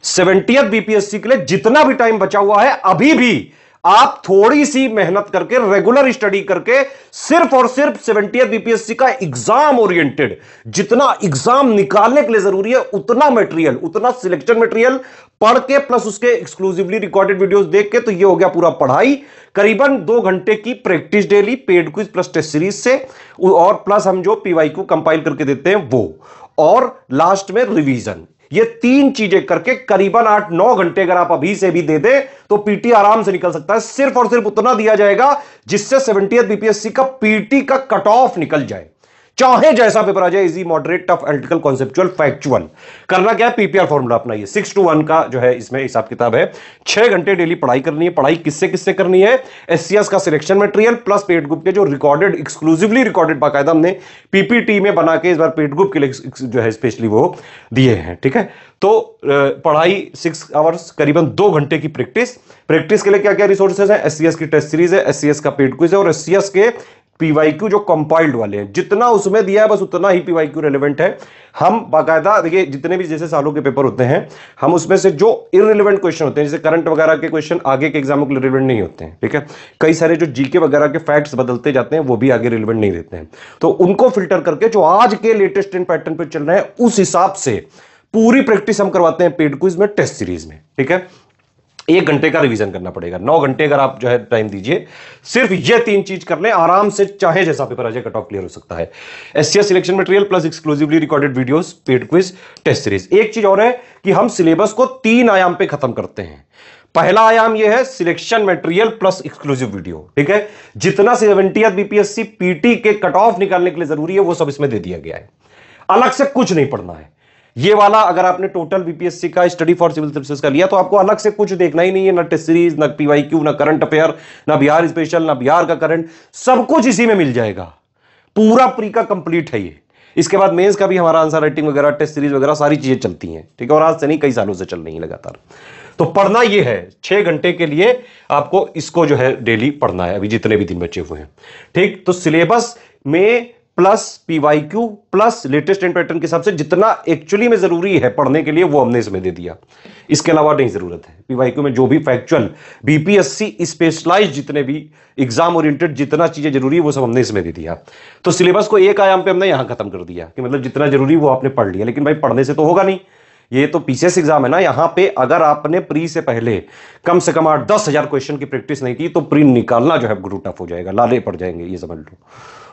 70th BPSC के लिए जितना भी टाइम बचा हुआ है, अभी भी आप थोड़ी सी मेहनत करके, रेगुलर स्टडी करके, सिर्फ और सिर्फ 70th बीपीएससी का एग्जाम ओरिएंटेड जितना एग्जाम निकालने के लिए जरूरी है, उतना मटेरियल, उतना सिलेक्शन मटेरियल पढ़ के प्लस उसके एक्सक्लूसिवली रिकॉर्डेड वीडियोस देख के, तो ये हो गया पूरा पढ़ाई। करीबन 2 घंटे की practice daily, paid quiz plus test series से, और प्लस हम जो पीवाईक्यू कंपाइल करके देते हैं वो, और लास्ट में रिवीजन। ये 3 चीजें करके करीबन 8-9 घंटे अगर आप अभी से भी दे दें तो पीटी आराम से निकल सकता है। सिर्फ और सिर्फ उतना दिया जाएगा जिससे 70th बीपीएससी का पीटी का कट ऑफ निकल जाए, चाहे जैसा पेपर आ जाए, easy, moderate, tough, analytical, conceptual, factual. करना क्या है, पीपीआर फॉर्मूला अपनाइए। 6-1 का जो है इसमें हिसाब किताब है। 6 घंटे डेली पढ़ाई करनी है। पढ़ाई किससे किससे करनी है? एससीएस का selection material plus paid group के जो रिकॉर्डेड, एक्सक्लूसिवली रिकॉर्डेड, बाकायदा हमने पीपीटी में बना के इस बार पेड ग्रुप के लिए जो है स्पेशली वो दिए हैं। ठीक है, तो पढ़ाई 6 आवर्स, करीबन 2 घंटे की प्रैक्टिस। प्रैक्टिस के लिए क्या क्या रिसोर्सेज है? एससीएस की टेस्ट सीरीज है, एससीएस का पेड क्विज है, और एससीएस के पीवाईक्यू जो कंपाइल्ड वाले हैं, जितना उसमें दिया है बस उतना ही पीवाईक्यू रेलेवेंट है। हम बाकायदा देखिए, जितने भी जैसे सालों के पेपर होते हैं, हम उसमें से जो इररिलेवेंट क्वेश्चन होते हैं, जैसे करंट वगैरह के क्वेश्चन आगे के एग्जामों के लिए रिलेवेंट नहीं होते हैं। ठीक है, कई सारे जो जीके वगैरह के फैक्ट्स बदलते जाते हैं वो भी आगे रिलेवेंट नहीं रहते हैं, तो उनको फिल्टर करके जो आज के लेटेस्ट इन पैटर्न पे चल रहे हैं उस हिसाब से पूरी प्रैक्टिस हम करवाते हैं पेड क्विज में, टेस्ट सीरीज में। ठीक है, 1 घंटे का रिवीजन करना पड़ेगा। 9 घंटे अगर आप जो है टाइम दीजिए, सिर्फ ये 3 चीज कर ले, आराम से चाहे जैसा पेपर आ जाए कट ऑफ क्लियर हो सकता है। SCS selection material plus exclusively recorded videos, paid quiz, test series. एक चीज और है कि हम सिलेबस को 3 आयाम पे खत्म करते हैं। पहला आयाम यह है selection material plus exclusive video. ठीक है, जितना 70th बीपीएससी पीटी के कट ऑफ निकालने के लिए जरूरी है वो सब इसमें दे दिया गया है। अलग से कुछ नहीं पढ़ना है। ये वाला अगर आपने टोटल बीपीएससी का स्टडी फॉर सिविल सर्विसेज का लिया तो आपको अलग से कुछ देखना ही नहीं है, ना टेस्ट सीरीज, ना पीवाईक्यू, ना करंट अफेयर, ना बिहार स्पेशल, ना बिहार का करंट, सब कुछ इसी में मिल जाएगा। पूरा प्री का कंप्लीट है ये। इसके बाद मेंस का भी हमारा आंसर राइटिंग वगैरह, टेस्ट सीरीज वगैरह सारी चीजें चलती हैं। ठीक है, और आज से नहीं, कई सालों से चल रही है लगातार। तो पढ़ना ये है, 6 घंटे के लिए आपको इसको जो है डेली पढ़ना है, अभी जितने भी दिन बचे हुए हैं। ठीक, तो सिलेबस में प्लस पीवाईक्यू प्लस लेटेस्ट इन पैटर्न के हिसाब से जितना एक्चुअली में जरूरी है पढ़ने के लिए वो हमने इसमें दे दिया। इसके अलावा नहीं जरूरत है। पीवाईक्यू में जो भी फैक्चुअल बीपीएससी स्पेशलाइज जितने भी एग्जाम ओरिएंटेड जितना चीजें जरूरी है वो सब हमने इसमें दे दिया। तो सिलेबस को एक आयाम पे हमने यहां खत्म कर दिया कि मतलब जितना जरूरी वो आपने पढ़ लिया। लेकिन भाई पढ़ने से तो होगा नहीं, ये तो पीसीएस एग्जाम है ना। यहां पे अगर आपने प्री से पहले कम से कम 8-10 हजार क्वेश्चन की प्रैक्टिस नहीं की तो प्री निकालना जो है गुरु टफ हो जाएगा, लाले पड़ जाएंगे, ये समझ लो।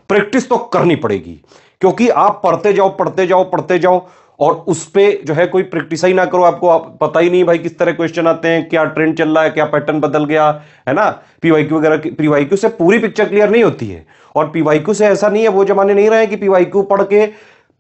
प्रैक्टिस तो करनी पड़ेगी, क्योंकि आप पढ़ते जाओ पढ़ते जाओ पढ़ते जाओ और उस पे जो है कोई प्रैक्टिस ही ना करो, आपको पता ही नहीं भाई किस तरह क्वेश्चन आते हैं, क्या ट्रेंड चल रहा है, क्या पैटर्न बदल गया है ना। पीवाईक्यू वगैरह, पीवाईक्यू से पूरी पिक्चर क्लियर नहीं होती है। और पीवाईक्यू से ऐसा नहीं है, वो जमाने नहीं रहे कि पीवाईक्यू पढ़ के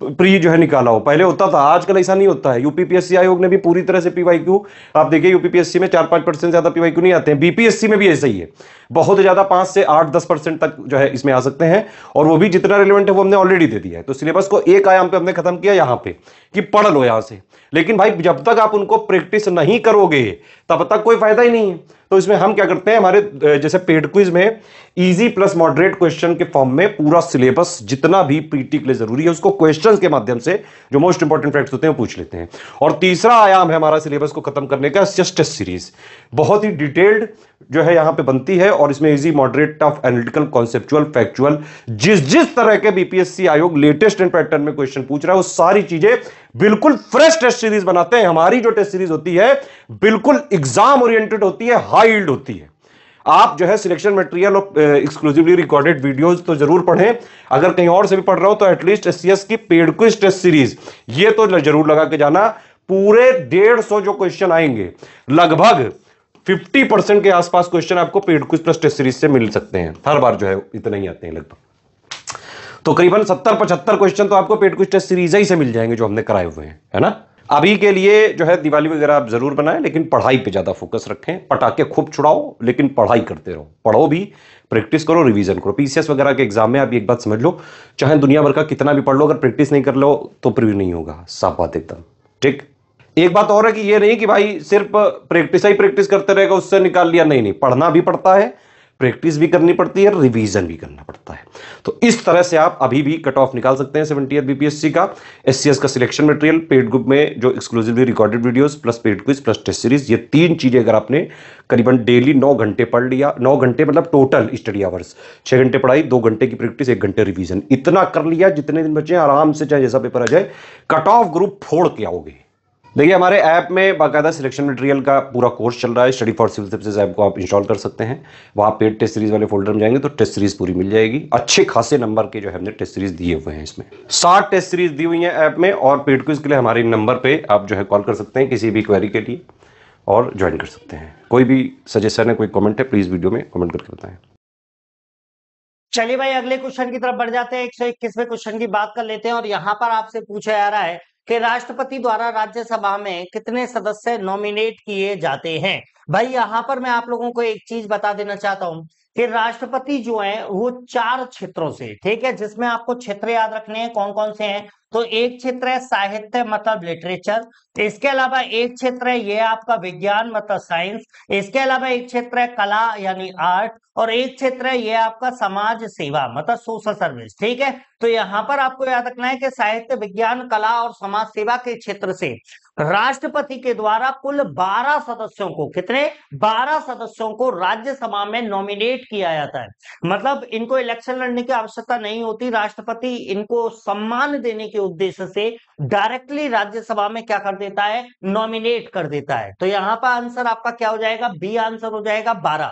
प्री जो है निकाला हो, पहले होता था, आजकल ऐसा नहीं होता है। यूपीपीएससी आयोग ने भी पूरी तरह से पीवाईक्यू, आप देखिए यूपीपीएससी में 4-5% ज्यादा पीवाईक्यू नहीं आते हैं, बीपीएससी में भी ऐसा ही है, बहुत ज्यादा 5 से 8-10% तक जो है इसमें आ सकते हैं, और वो भी जितना रिलेवेंट है वो हमने ऑलरेडी दे दिया है। तो सिलेबस को एक आयाम पे हमने खत्म किया यहां पे कि पढ़ लो यहां से। लेकिन भाई जब तक आप उनको प्रैक्टिस नहीं करोगे तब तक कोई फायदा ही नहीं है। तो इसमें हम क्या करते हैं, हमारे जैसे पेड क्विज में इजी प्लस मॉडरेट क्वेश्चन के फॉर्म में पूरा सिलेबस जितना भी पीटी के लिए जरूरी है उसको क्वेश्चंस के माध्यम से जो मोस्ट इंपॉर्टेंट फैक्ट्स होते हैं वो पूछ लेते हैं। और तीसरा आयाम है हमारा सिलेबस को खत्म करने का टेस्ट सीरीज, बहुत ही डिटेल्ड जो है यहां पे बनती है, और इसमें easy, moderate, tough, analytical, conceptual, factual, जिस तरह के बीपीएससी आयोग लेटेस्ट इन पैटर्न में क्वेश्चन पूछ रहा है वो सारी चीजें बिल्कुल फ्रेश टेस्ट सीरीज बनाते हैं। हमारी जो टेस्ट सीरीज होती है बिल्कुल एग्जाम ओरिएंटेड होती है, हाई यील्ड होती है। आप जो है सिलेक्शन मटेरियल और एक्सक्लूसिवली रिकॉर्डेड वीडियोस तो जरूर पढ़ें, अगर कहीं और से भी पढ़ रहा हो तो एटलीस्ट एससीएस की पेड क्विज टेस्ट सीरीज ये तो जरूर लगा के जाना। पूरे 150 जो क्वेश्चन आएंगे, लगभग 50% के आसपास क्वेश्चन आपको paid quiz plus test series से मिल सकते हैं। हर बार जो है इतना ही आते हैं लगभग, तो करीबन 70-75 क्वेश्चन तो आपको पेड क्विज टेस्ट सीरीज ही से मिल जाएंगे जो हमने कराए हुए हैं, है ना। अभी के लिए जो है दिवाली वगैरह आप जरूर बनाएं, लेकिन पढ़ाई पे ज्यादा फोकस रखें। पटाखे खूब छुड़ाओ लेकिन पढ़ाई करते रहो, पढ़ो भी, प्रैक्टिस करो, रिवीजन करो। पीसीएस वगैरह के एग्जाम में आप एक बात समझ लो, चाहे दुनिया भर का कितना भी पढ़ लो, अगर प्रैक्टिस नहीं कर लो तो प्रिव्यू नहीं होगा, साफ बात एकदम। ठीक, एक बात और है कि ये नहीं कि भाई सिर्फ प्रैक्टिस ही प्रैक्टिस करते रहेगा उससे निकाल लिया, नहीं, पढ़ना भी पड़ता है, प्रैक्टिस भी करनी पड़ती है, रिवीजन भी करना पड़ता है। तो इस तरह से आप अभी भी कट ऑफ निकाल सकते हैं 70th बीपीएससी का। एससीएस का सिलेक्शन मटेरियल, पेड ग्रुप में जो exclusively recorded videos plus paid quiz plus test series, ये 3 चीजें अगर आपने करीबन डेली 9 घंटे पढ़ लिया, 9 घंटे मतलब टोटल स्टडी आवर्स, 6 घंटे पढ़ाई, 2 घंटे की प्रैक्टिस, 1 घंटे रिवीजन, इतना कर लिया, जितने दिन बचे आराम से चाहे जैसा पेपर आ जाए कट ऑफ ग्रुप फोड़ के आओगे। देखिए हमारे ऐप में बाकायदा सिलेक्शन मटेरियल का पूरा कोर्स चल रहा है। Study for civil services app को आप इंस्टॉल कर सकते हैं। वहाँ पेड टेस्ट सीरीज वाले फोल्डर में जाएंगे तो टेस्ट सीरीज पूरी मिल जाएगी। अच्छे खासे नंबर के जो हमने टेस्ट सीरीज दिए हुए हैं, इसमें 60 टेस्ट सीरीज दी हुई है ऐप में। और पेड क्विज के लिए हमारे नंबर पर आप जो है कॉल कर सकते हैं किसी भी क्वेरी के लिए और ज्वाइन कर सकते हैं। कोई भी सजेशन है, कोई कॉमेंट है, प्लीज वीडियो में कॉमेंट करके बताएं। चलिए भाई अगले क्वेश्चन की तरफ बढ़ जाते हैं। 121वें क्वेश्चन की बात कर लेते हैं और यहाँ पर आपसे पूछा जा रहा है कि राष्ट्रपति द्वारा राज्यसभा में कितने सदस्य नॉमिनेट किए जाते हैं। भाई यहाँ पर मैं आप लोगों को एक चीज बता देना चाहता हूँ कि राष्ट्रपति जो है वो 4 क्षेत्रों से, ठीक है, जिसमें आपको क्षेत्र याद रखने हैं कौन कौन से हैं। तो एक क्षेत्र है साहित्य मतलब लिटरेचर, इसके अलावा एक क्षेत्र है ये आपका विज्ञान मतलब साइंस, इसके अलावा एक क्षेत्र है कला यानी आर्ट, और एक क्षेत्र है ये आपका समाज सेवा मतलब सोशल सर्विस। ठीक है, तो यहाँ पर आपको याद रखना है कि साहित्य, विज्ञान, कला और समाज सेवा के क्षेत्र से राष्ट्रपति के द्वारा कुल 12 सदस्यों को, कितने, 12 सदस्यों को राज्यसभा में नॉमिनेट किया जाता है। मतलब इनको इलेक्शन लड़ने की आवश्यकता नहीं होती, राष्ट्रपति इनको सम्मान देने के उद्देश्य से डायरेक्टली राज्यसभा में क्या कर देता है, नॉमिनेट कर देता है। तो यहाँ पर आंसर आपका क्या हो जाएगा, बी आंसर हो जाएगा 12।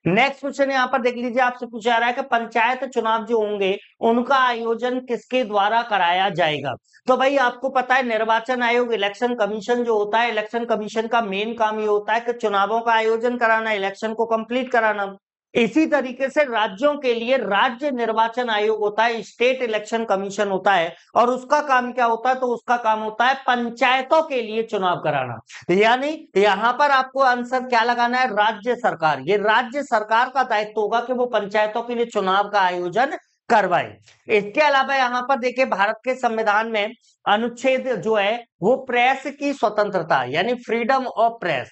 नेक्स्ट क्वेश्चन यहाँ पर देख लीजिए, आपसे पूछा जा रहा है कि पंचायत चुनाव जो होंगे उनका आयोजन किसके द्वारा कराया जाएगा। तो भाई आपको पता है निर्वाचन आयोग, इलेक्शन कमीशन जो होता है, इलेक्शन कमीशन का मेन काम ये होता है कि चुनावों का आयोजन कराना, इलेक्शन को कंप्लीट कराना। इसी तरीके से राज्यों के लिए राज्य निर्वाचन आयोग होता है, स्टेट इलेक्शन कमीशन होता है, और उसका काम क्या होता है, तो उसका काम होता है पंचायतों के लिए चुनाव कराना। यानी यहां पर आपको आंसर क्या लगाना है, राज्य सरकार। ये राज्य सरकार का दायित्व होगा कि वो पंचायतों के लिए चुनाव का आयोजन करवाए। इसके अलावा यहां पर देखिए भारत के संविधान में अनुच्छेद जो है वो प्रेस की स्वतंत्रता यानी freedom of press,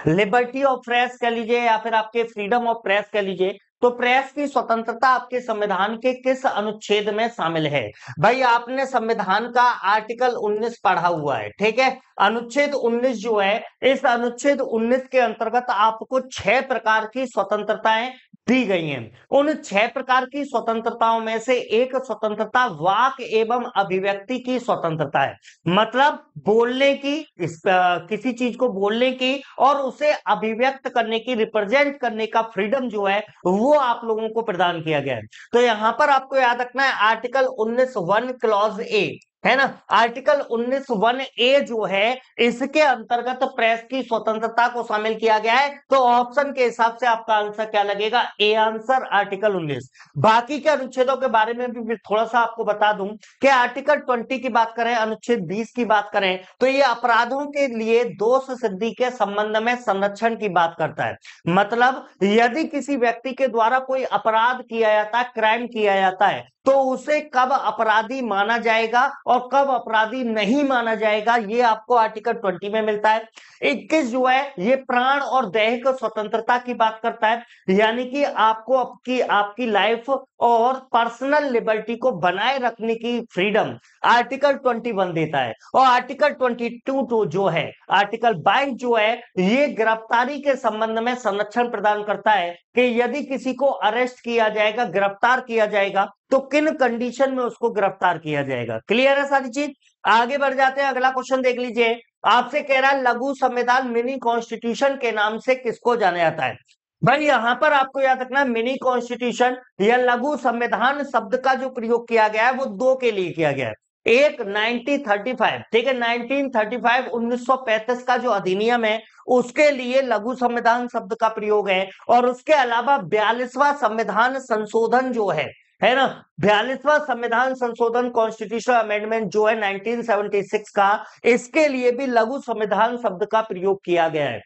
liberty of press कह लीजिए या फिर आपके फ्रीडम ऑफ प्रेस कह लीजिए, तो प्रेस की स्वतंत्रता आपके संविधान के किस अनुच्छेद में शामिल है। भाई आपने संविधान का आर्टिकल 19 पढ़ा हुआ है, ठीक है, अनुच्छेद 19 जो है, इस अनुच्छेद 19 के अंतर्गत आपको 6 प्रकार की स्वतंत्रताएं दी गई हैं। उन 6 प्रकार की स्वतंत्रताओं में से एक स्वतंत्रता वाक एवं अभिव्यक्ति की स्वतंत्रता है। मतलब बोलने की, किसी चीज को बोलने की और उसे अभिव्यक्त करने की, रिप्रेजेंट करने का फ्रीडम जो है वो आप लोगों को प्रदान किया गया है। तो यहां पर आपको याद रखना है आर्टिकल 19(1) क्लॉज ए, है ना, आर्टिकल 19(1) जो है इसके अंतर्गत प्रेस की स्वतंत्रता को शामिल किया गया है। तो ऑप्शन के हिसाब से आपका आंसर क्या लगेगा, ए आंसर, आर्टिकल 19। बाकी के अनुच्छेदों के बारे में भी थोड़ा सा आपको बता दूं कि आर्टिकल 20 की बात करें, अनुच्छेद 20 की बात करें, तो ये अपराधों के लिए दोष सिद्धि के संबंध में संरक्षण की बात करता है। मतलब यदि किसी व्यक्ति के द्वारा कोई अपराध किया जाता है, क्राइम किया जाता है, तो उसे कब अपराधी माना जाएगा और कब अपराधी नहीं माना जाएगा, ये आपको आर्टिकल 20 में मिलता है। 21 जो है ये प्राण और दैहिक स्वतंत्रता की बात करता है, यानी कि आपको आपकी लाइफ और पर्सनल लिबर्टी को बनाए रखने की फ्रीडम आर्टिकल 21 देता है। और आर्टिकल 22 जो है, आर्टिकल 22 जो है, ये गिरफ्तारी के संबंध में संरक्षण प्रदान करता है कि यदि किसी को अरेस्ट किया जाएगा, गिरफ्तार किया जाएगा, तो किन कंडीशन में उसको गिरफ्तार किया जाएगा। क्लियर है सारी चीज। आगे बढ़ जाते हैं, अगला क्वेश्चन देख लीजिए। आपसे कह रहा है लघु संविधान मिनी कॉन्स्टिट्यूशन के नाम से किसको जाना जाता है। भाई यहां पर आपको याद रखना मिनी कॉन्स्टिट्यूशन या लघु संविधान शब्द का जो प्रयोग किया गया है वो 2 के लिए किया गया है। एक 1935, ठीक है, 1935 1935 का जो अधिनियम है उसके लिए लघु संविधान शब्द का प्रयोग है। और उसके अलावा 42वां संविधान संशोधन जो है ना, 42वां संविधान संशोधन कॉन्स्टिट्यूशन अमेंडमेंट जो है 1976 का, इसके लिए भी लघु संविधान शब्द का प्रयोग किया गया है।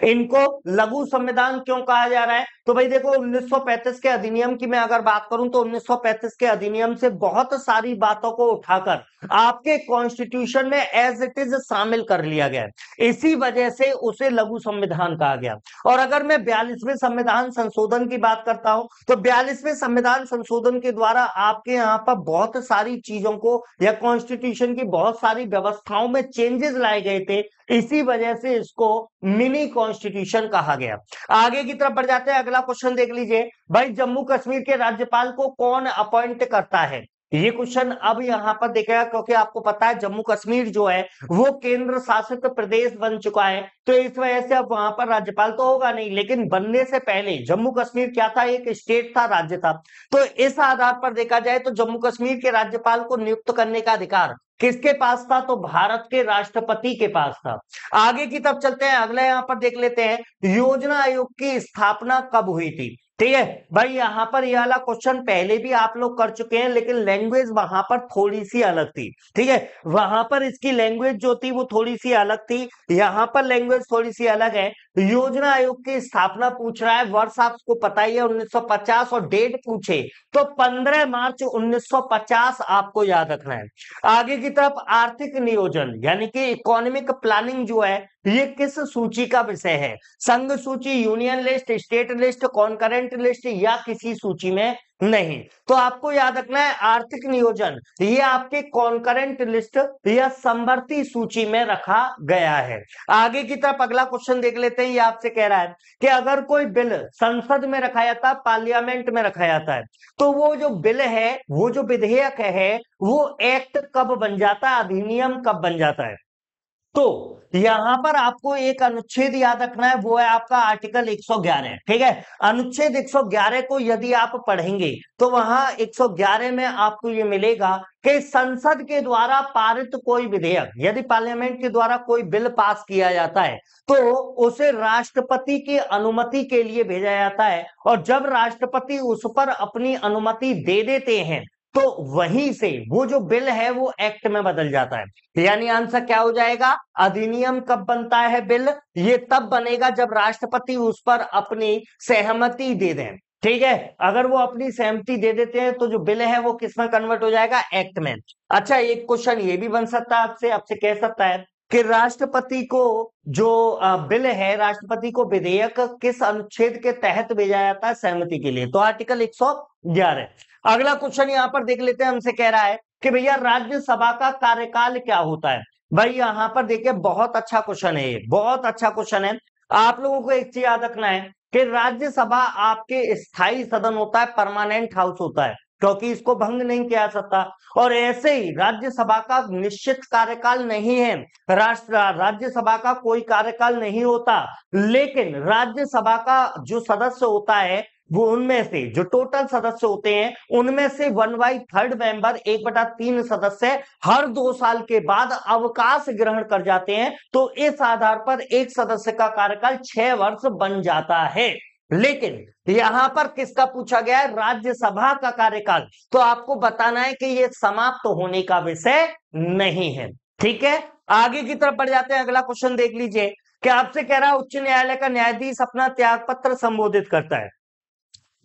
इनको लघु संविधान क्यों कहा जा रहा है, तो भाई देखो 1935 के अधिनियम की मैं अगर बात करूं तो 1935 के अधिनियम से बहुत सारी बातों को उठाकर आपके कॉन्स्टिट्यूशन में एज इट इज शामिल कर लिया गया। इसी वजह से उसे लघु संविधान कहा गया। और अगर मैं 42वें संविधान संशोधन की बात करता हूं तो 42वें संविधान संशोधन के द्वारा आपके यहाँ पर बहुत सारी चीजों को या कॉन्स्टिट्यूशन की बहुत सारी व्यवस्थाओं में चेंजेस लाए गए थे। इसी वजह से इसको मिनी कॉन्स्टिट्यूशन कहा गया। आगे की तरफ बढ़ जाते हैं, अगला क्वेश्चन देख लीजिए। भाई जम्मू कश्मीर के राज्यपाल को कौन अपॉइंट करता है? ये क्वेश्चन अब यहां पर देखेगा, क्योंकि आपको पता है जम्मू कश्मीर जो है वो केंद्र शासित प्रदेश बन चुका है, तो इस वजह से अब वहां पर राज्यपाल तो होगा नहीं, लेकिन बनने से पहले जम्मू कश्मीर क्या था? एक स्टेट था, राज्य था। तो इस आधार पर देखा जाए तो जम्मू कश्मीर के राज्यपाल को नियुक्त करने का अधिकार किसके पास था? तो भारत के राष्ट्रपति के पास था। आगे की तरफ चलते हैं, अगला यहां पर देख लेते हैं योजना आयोग की स्थापना कब हुई थी। ठीक है भाई, यहां पर यह वाला क्वेश्चन पहले भी आप लोग कर चुके हैं, लेकिन लैंग्वेज वहां पर थोड़ी सी अलग थी। ठीक है, वहां पर इसकी लैंग्वेज जो थी वो थोड़ी सी अलग थी, यहां पर लैंग्वेज थोड़ी सी अलग है। योजना आयोग की स्थापना पूछ रहा है, वर्ष आपको पता ही है 1950, और डेट पूछे तो 15 मार्च 1950 आपको याद रखना है। आगे की तरफ आर्थिक नियोजन यानी कि इकोनॉमिक प्लानिंग जो है ये किस सूची का विषय है? संघ सूची, union list, state list, concurrent list या किसी सूची में नहीं? तो आपको याद रखना है आर्थिक नियोजन ये आपके कॉन्करेंट लिस्ट या समवर्ती सूची में रखा गया है। आगे की तरफ अगला क्वेश्चन देख लेते हैं। ये आपसे कह रहा है कि अगर कोई बिल संसद में रखा जाता है, पार्लियामेंट में रखा जाता है, तो वो जो बिल है, वो जो विधेयक है, वो एक्ट कब बन जाता है, अधिनियम कब बन जाता है? तो यहां पर आपको एक अनुच्छेद याद रखना है, वो है आपका आर्टिकल 111। ठीक है, अनुच्छेद 111 को यदि आप पढ़ेंगे तो वहां 111 में आपको ये मिलेगा कि संसद के द्वारा पारित कोई विधेयक, यदि पार्लियामेंट के द्वारा कोई बिल पास किया जाता है तो उसे राष्ट्रपति की अनुमति के लिए भेजा जाता है, और जब राष्ट्रपति उस पर अपनी अनुमति दे देते हैं तो वहीं से वो जो बिल है वो एक्ट में बदल जाता है। यानी आंसर क्या हो जाएगा? अधिनियम कब बनता है बिल? ये तब बनेगा जब राष्ट्रपति उस पर अपनी सहमति दे दें। ठीक है, अगर वो अपनी सहमति दे देते हैं तो जो बिल है वो किस में कन्वर्ट हो जाएगा? एक्ट में। अच्छा, एक क्वेश्चन ये भी बन सकता है आपसे, आपसे कह सकता है कि राष्ट्रपति को जो बिल है, राष्ट्रपति को विधेयक किस अनुच्छेद के तहत भेजा जाता है सहमति के लिए? तो आर्टिकल 111। अगला क्वेश्चन यहां पर देख लेते हैं, हमसे कह रहा है कि भैया राज्यसभा का कार्यकाल क्या होता है? भाई यहां पर देखिए बहुत अच्छा क्वेश्चन है, ये बहुत अच्छा क्वेश्चन है। आप लोगों को एक चीज याद रखना है कि राज्यसभा आपके स्थायी सदन होता है, परमानेंट हाउस होता है, क्योंकि इसको भंग नहीं किया जा सकता। और ऐसे ही राज्यसभा का निश्चित कार्यकाल नहीं है, राज्यसभा का कोई कार्यकाल नहीं होता, लेकिन राज्यसभा का जो सदस्य होता है वो उनमें से जो टोटल सदस्य होते हैं उनमें से 1/3 मेंबर, 1/3 सदस्य हर 2 साल के बाद अवकाश ग्रहण कर जाते हैं। तो इस आधार पर एक सदस्य का कार्यकाल 6 वर्ष बन जाता है। लेकिन यहां पर किसका पूछा गया है? राज्यसभा का कार्यकाल। तो आपको बताना है कि यह समाप्त होने का विषय नहीं है। ठीक है, आगे की तरफ बढ़ जाते हैं, अगला क्वेश्चन देख लीजिए कि आपसे कह रहा है उच्च न्यायालय का न्यायाधीश अपना त्याग पत्र संबोधित करता है।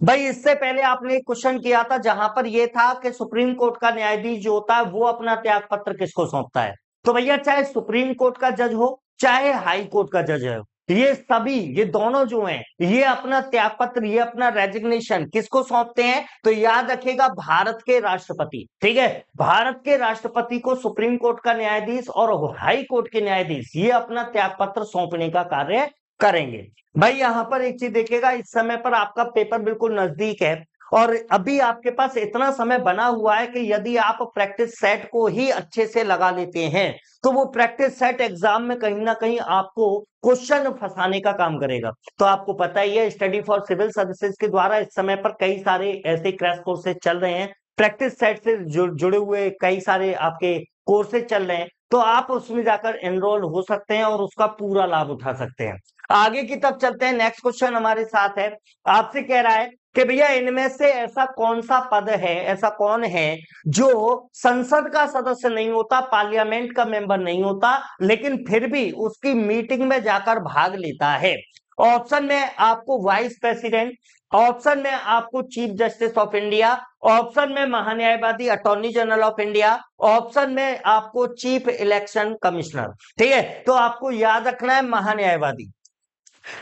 भाई इससे पहले आपने एक क्वेश्चन किया था जहां पर यह था कि सुप्रीम कोर्ट का न्यायाधीश जो होता है वो अपना त्याग पत्र किसको सौंपता है? तो भैया चाहे सुप्रीम कोर्ट का जज हो चाहे हाई कोर्ट का जज है, ये सभी, ये दोनों जो हैं, ये अपना त्याग पत्र, ये अपना रेजिग्नेशन किसको सौंपते हैं? तो याद रखिएगा भारत के राष्ट्रपति। ठीक है, भारत के राष्ट्रपति को सुप्रीम कोर्ट का न्यायाधीश और हाई कोर्ट के न्यायाधीश ये अपना त्याग पत्र सौंपने का कार्य करेंगे। भाई यहां पर एक चीज देखिएगा, इस समय पर आपका पेपर बिल्कुल नजदीक है और अभी आपके पास इतना समय बना हुआ है कि यदि आप प्रैक्टिस सेट को ही अच्छे से लगा लेते हैं तो वो प्रैक्टिस सेट एग्जाम में कहीं ना कहीं आपको क्वेश्चन फंसाने का काम करेगा। तो आपको पता ही है स्टडी फॉर सिविल सर्विसेज के द्वारा इस समय पर कई सारे ऐसे क्रैश कोर्सेज चल रहे हैं, प्रैक्टिस सेट से जुड़े हुए कई सारे आपके कोर्सेज चल रहे हैं, तो आप उसमें जाकर एनरोल हो सकते हैं और उसका पूरा लाभ उठा सकते हैं। आगे की तरफ चलते हैं, नेक्स्ट क्वेश्चन हमारे साथ है, आपसे कह रहा है कि भैया इनमें से ऐसा कौन सा पद है, ऐसा कौन है जो संसद का सदस्य नहीं होता, पार्लियामेंट का मेंबर नहीं होता, लेकिन फिर भी उसकी मीटिंग में जाकर भाग लेता है? ऑप्शन में आपको वाइस प्रेसिडेंट, ऑप्शन में आपको chief justice of India, option में महान्यायवादी attorney general of India, option में आपको चीफ इलेक्शन कमिश्नर। ठीक है, तो आपको याद रखना है महान्यायवादी।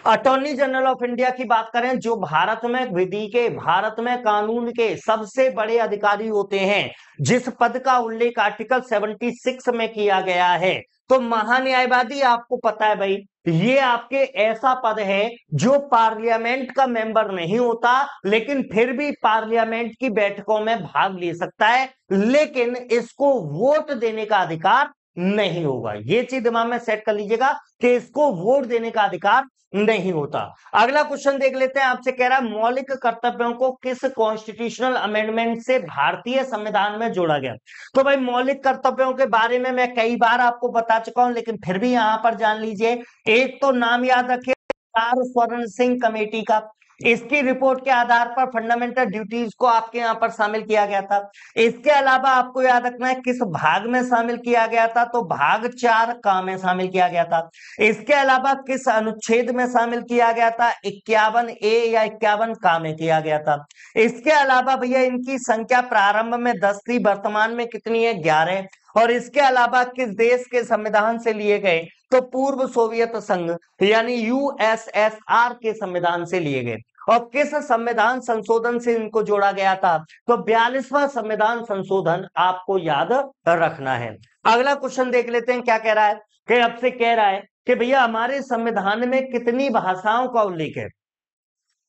अटॉर्नी जनरल ऑफ इंडिया की बात करें, जो भारत में विधि के, भारत में कानून के सबसे बड़े अधिकारी होते हैं, जिस पद का उल्लेख आर्टिकल 76 में किया गया है, तो महान्यायवादी आपको पता है भाई, ये आपके ऐसा पद है जो पार्लियामेंट का मेंबर नहीं होता, लेकिन फिर भी पार्लियामेंट की बैठकों में भाग ले सकता है, लेकिन इसको वोट देने का अधिकार नहीं होगा। ये चीज दिमाग में सेट कर लीजिएगा कि इसको वोट देने का अधिकार नहीं होता। अगला क्वेश्चन देख लेते हैं, आपसे कह रहा है मौलिक कर्तव्यों को किस कॉन्स्टिट्यूशनल अमेंडमेंट से भारतीय संविधान में जोड़ा गया। तो भाई मौलिक कर्तव्यों के बारे में मैं कई बार आपको बता चुका हूं, लेकिन फिर भी यहां पर जान लीजिए। एक तो नाम याद रखिए स्वर्ण सिंह कमेटी का, इसकी रिपोर्ट के आधार पर फंडामेंटल ड्यूटीज को आपके यहां पर शामिल किया गया था। इसके अलावा आपको याद रखना है किस भाग में शामिल किया गया था, तो भाग 4 का में शामिल किया गया था। इसके अलावा किस अनुच्छेद में शामिल किया गया था, 51A या 51 का में किया गया था। इसके अलावा भैया इनकी संख्या प्रारंभ में 10 थी, वर्तमान में कितनी है, 11। और इसके अलावा किस देश के संविधान से लिए गए, तो पूर्व सोवियत संघ यानी यूएसएसआर के संविधान से लिए गए। और किस संविधान संशोधन से इनको जोड़ा गया था, तो 42वां संविधान संशोधन आपको याद रखना है। अगला क्वेश्चन देख लेते हैं क्या कह रहा है, कि आपसे कह रहा है कि भैया हमारे संविधान में कितनी भाषाओं का उल्लेख है,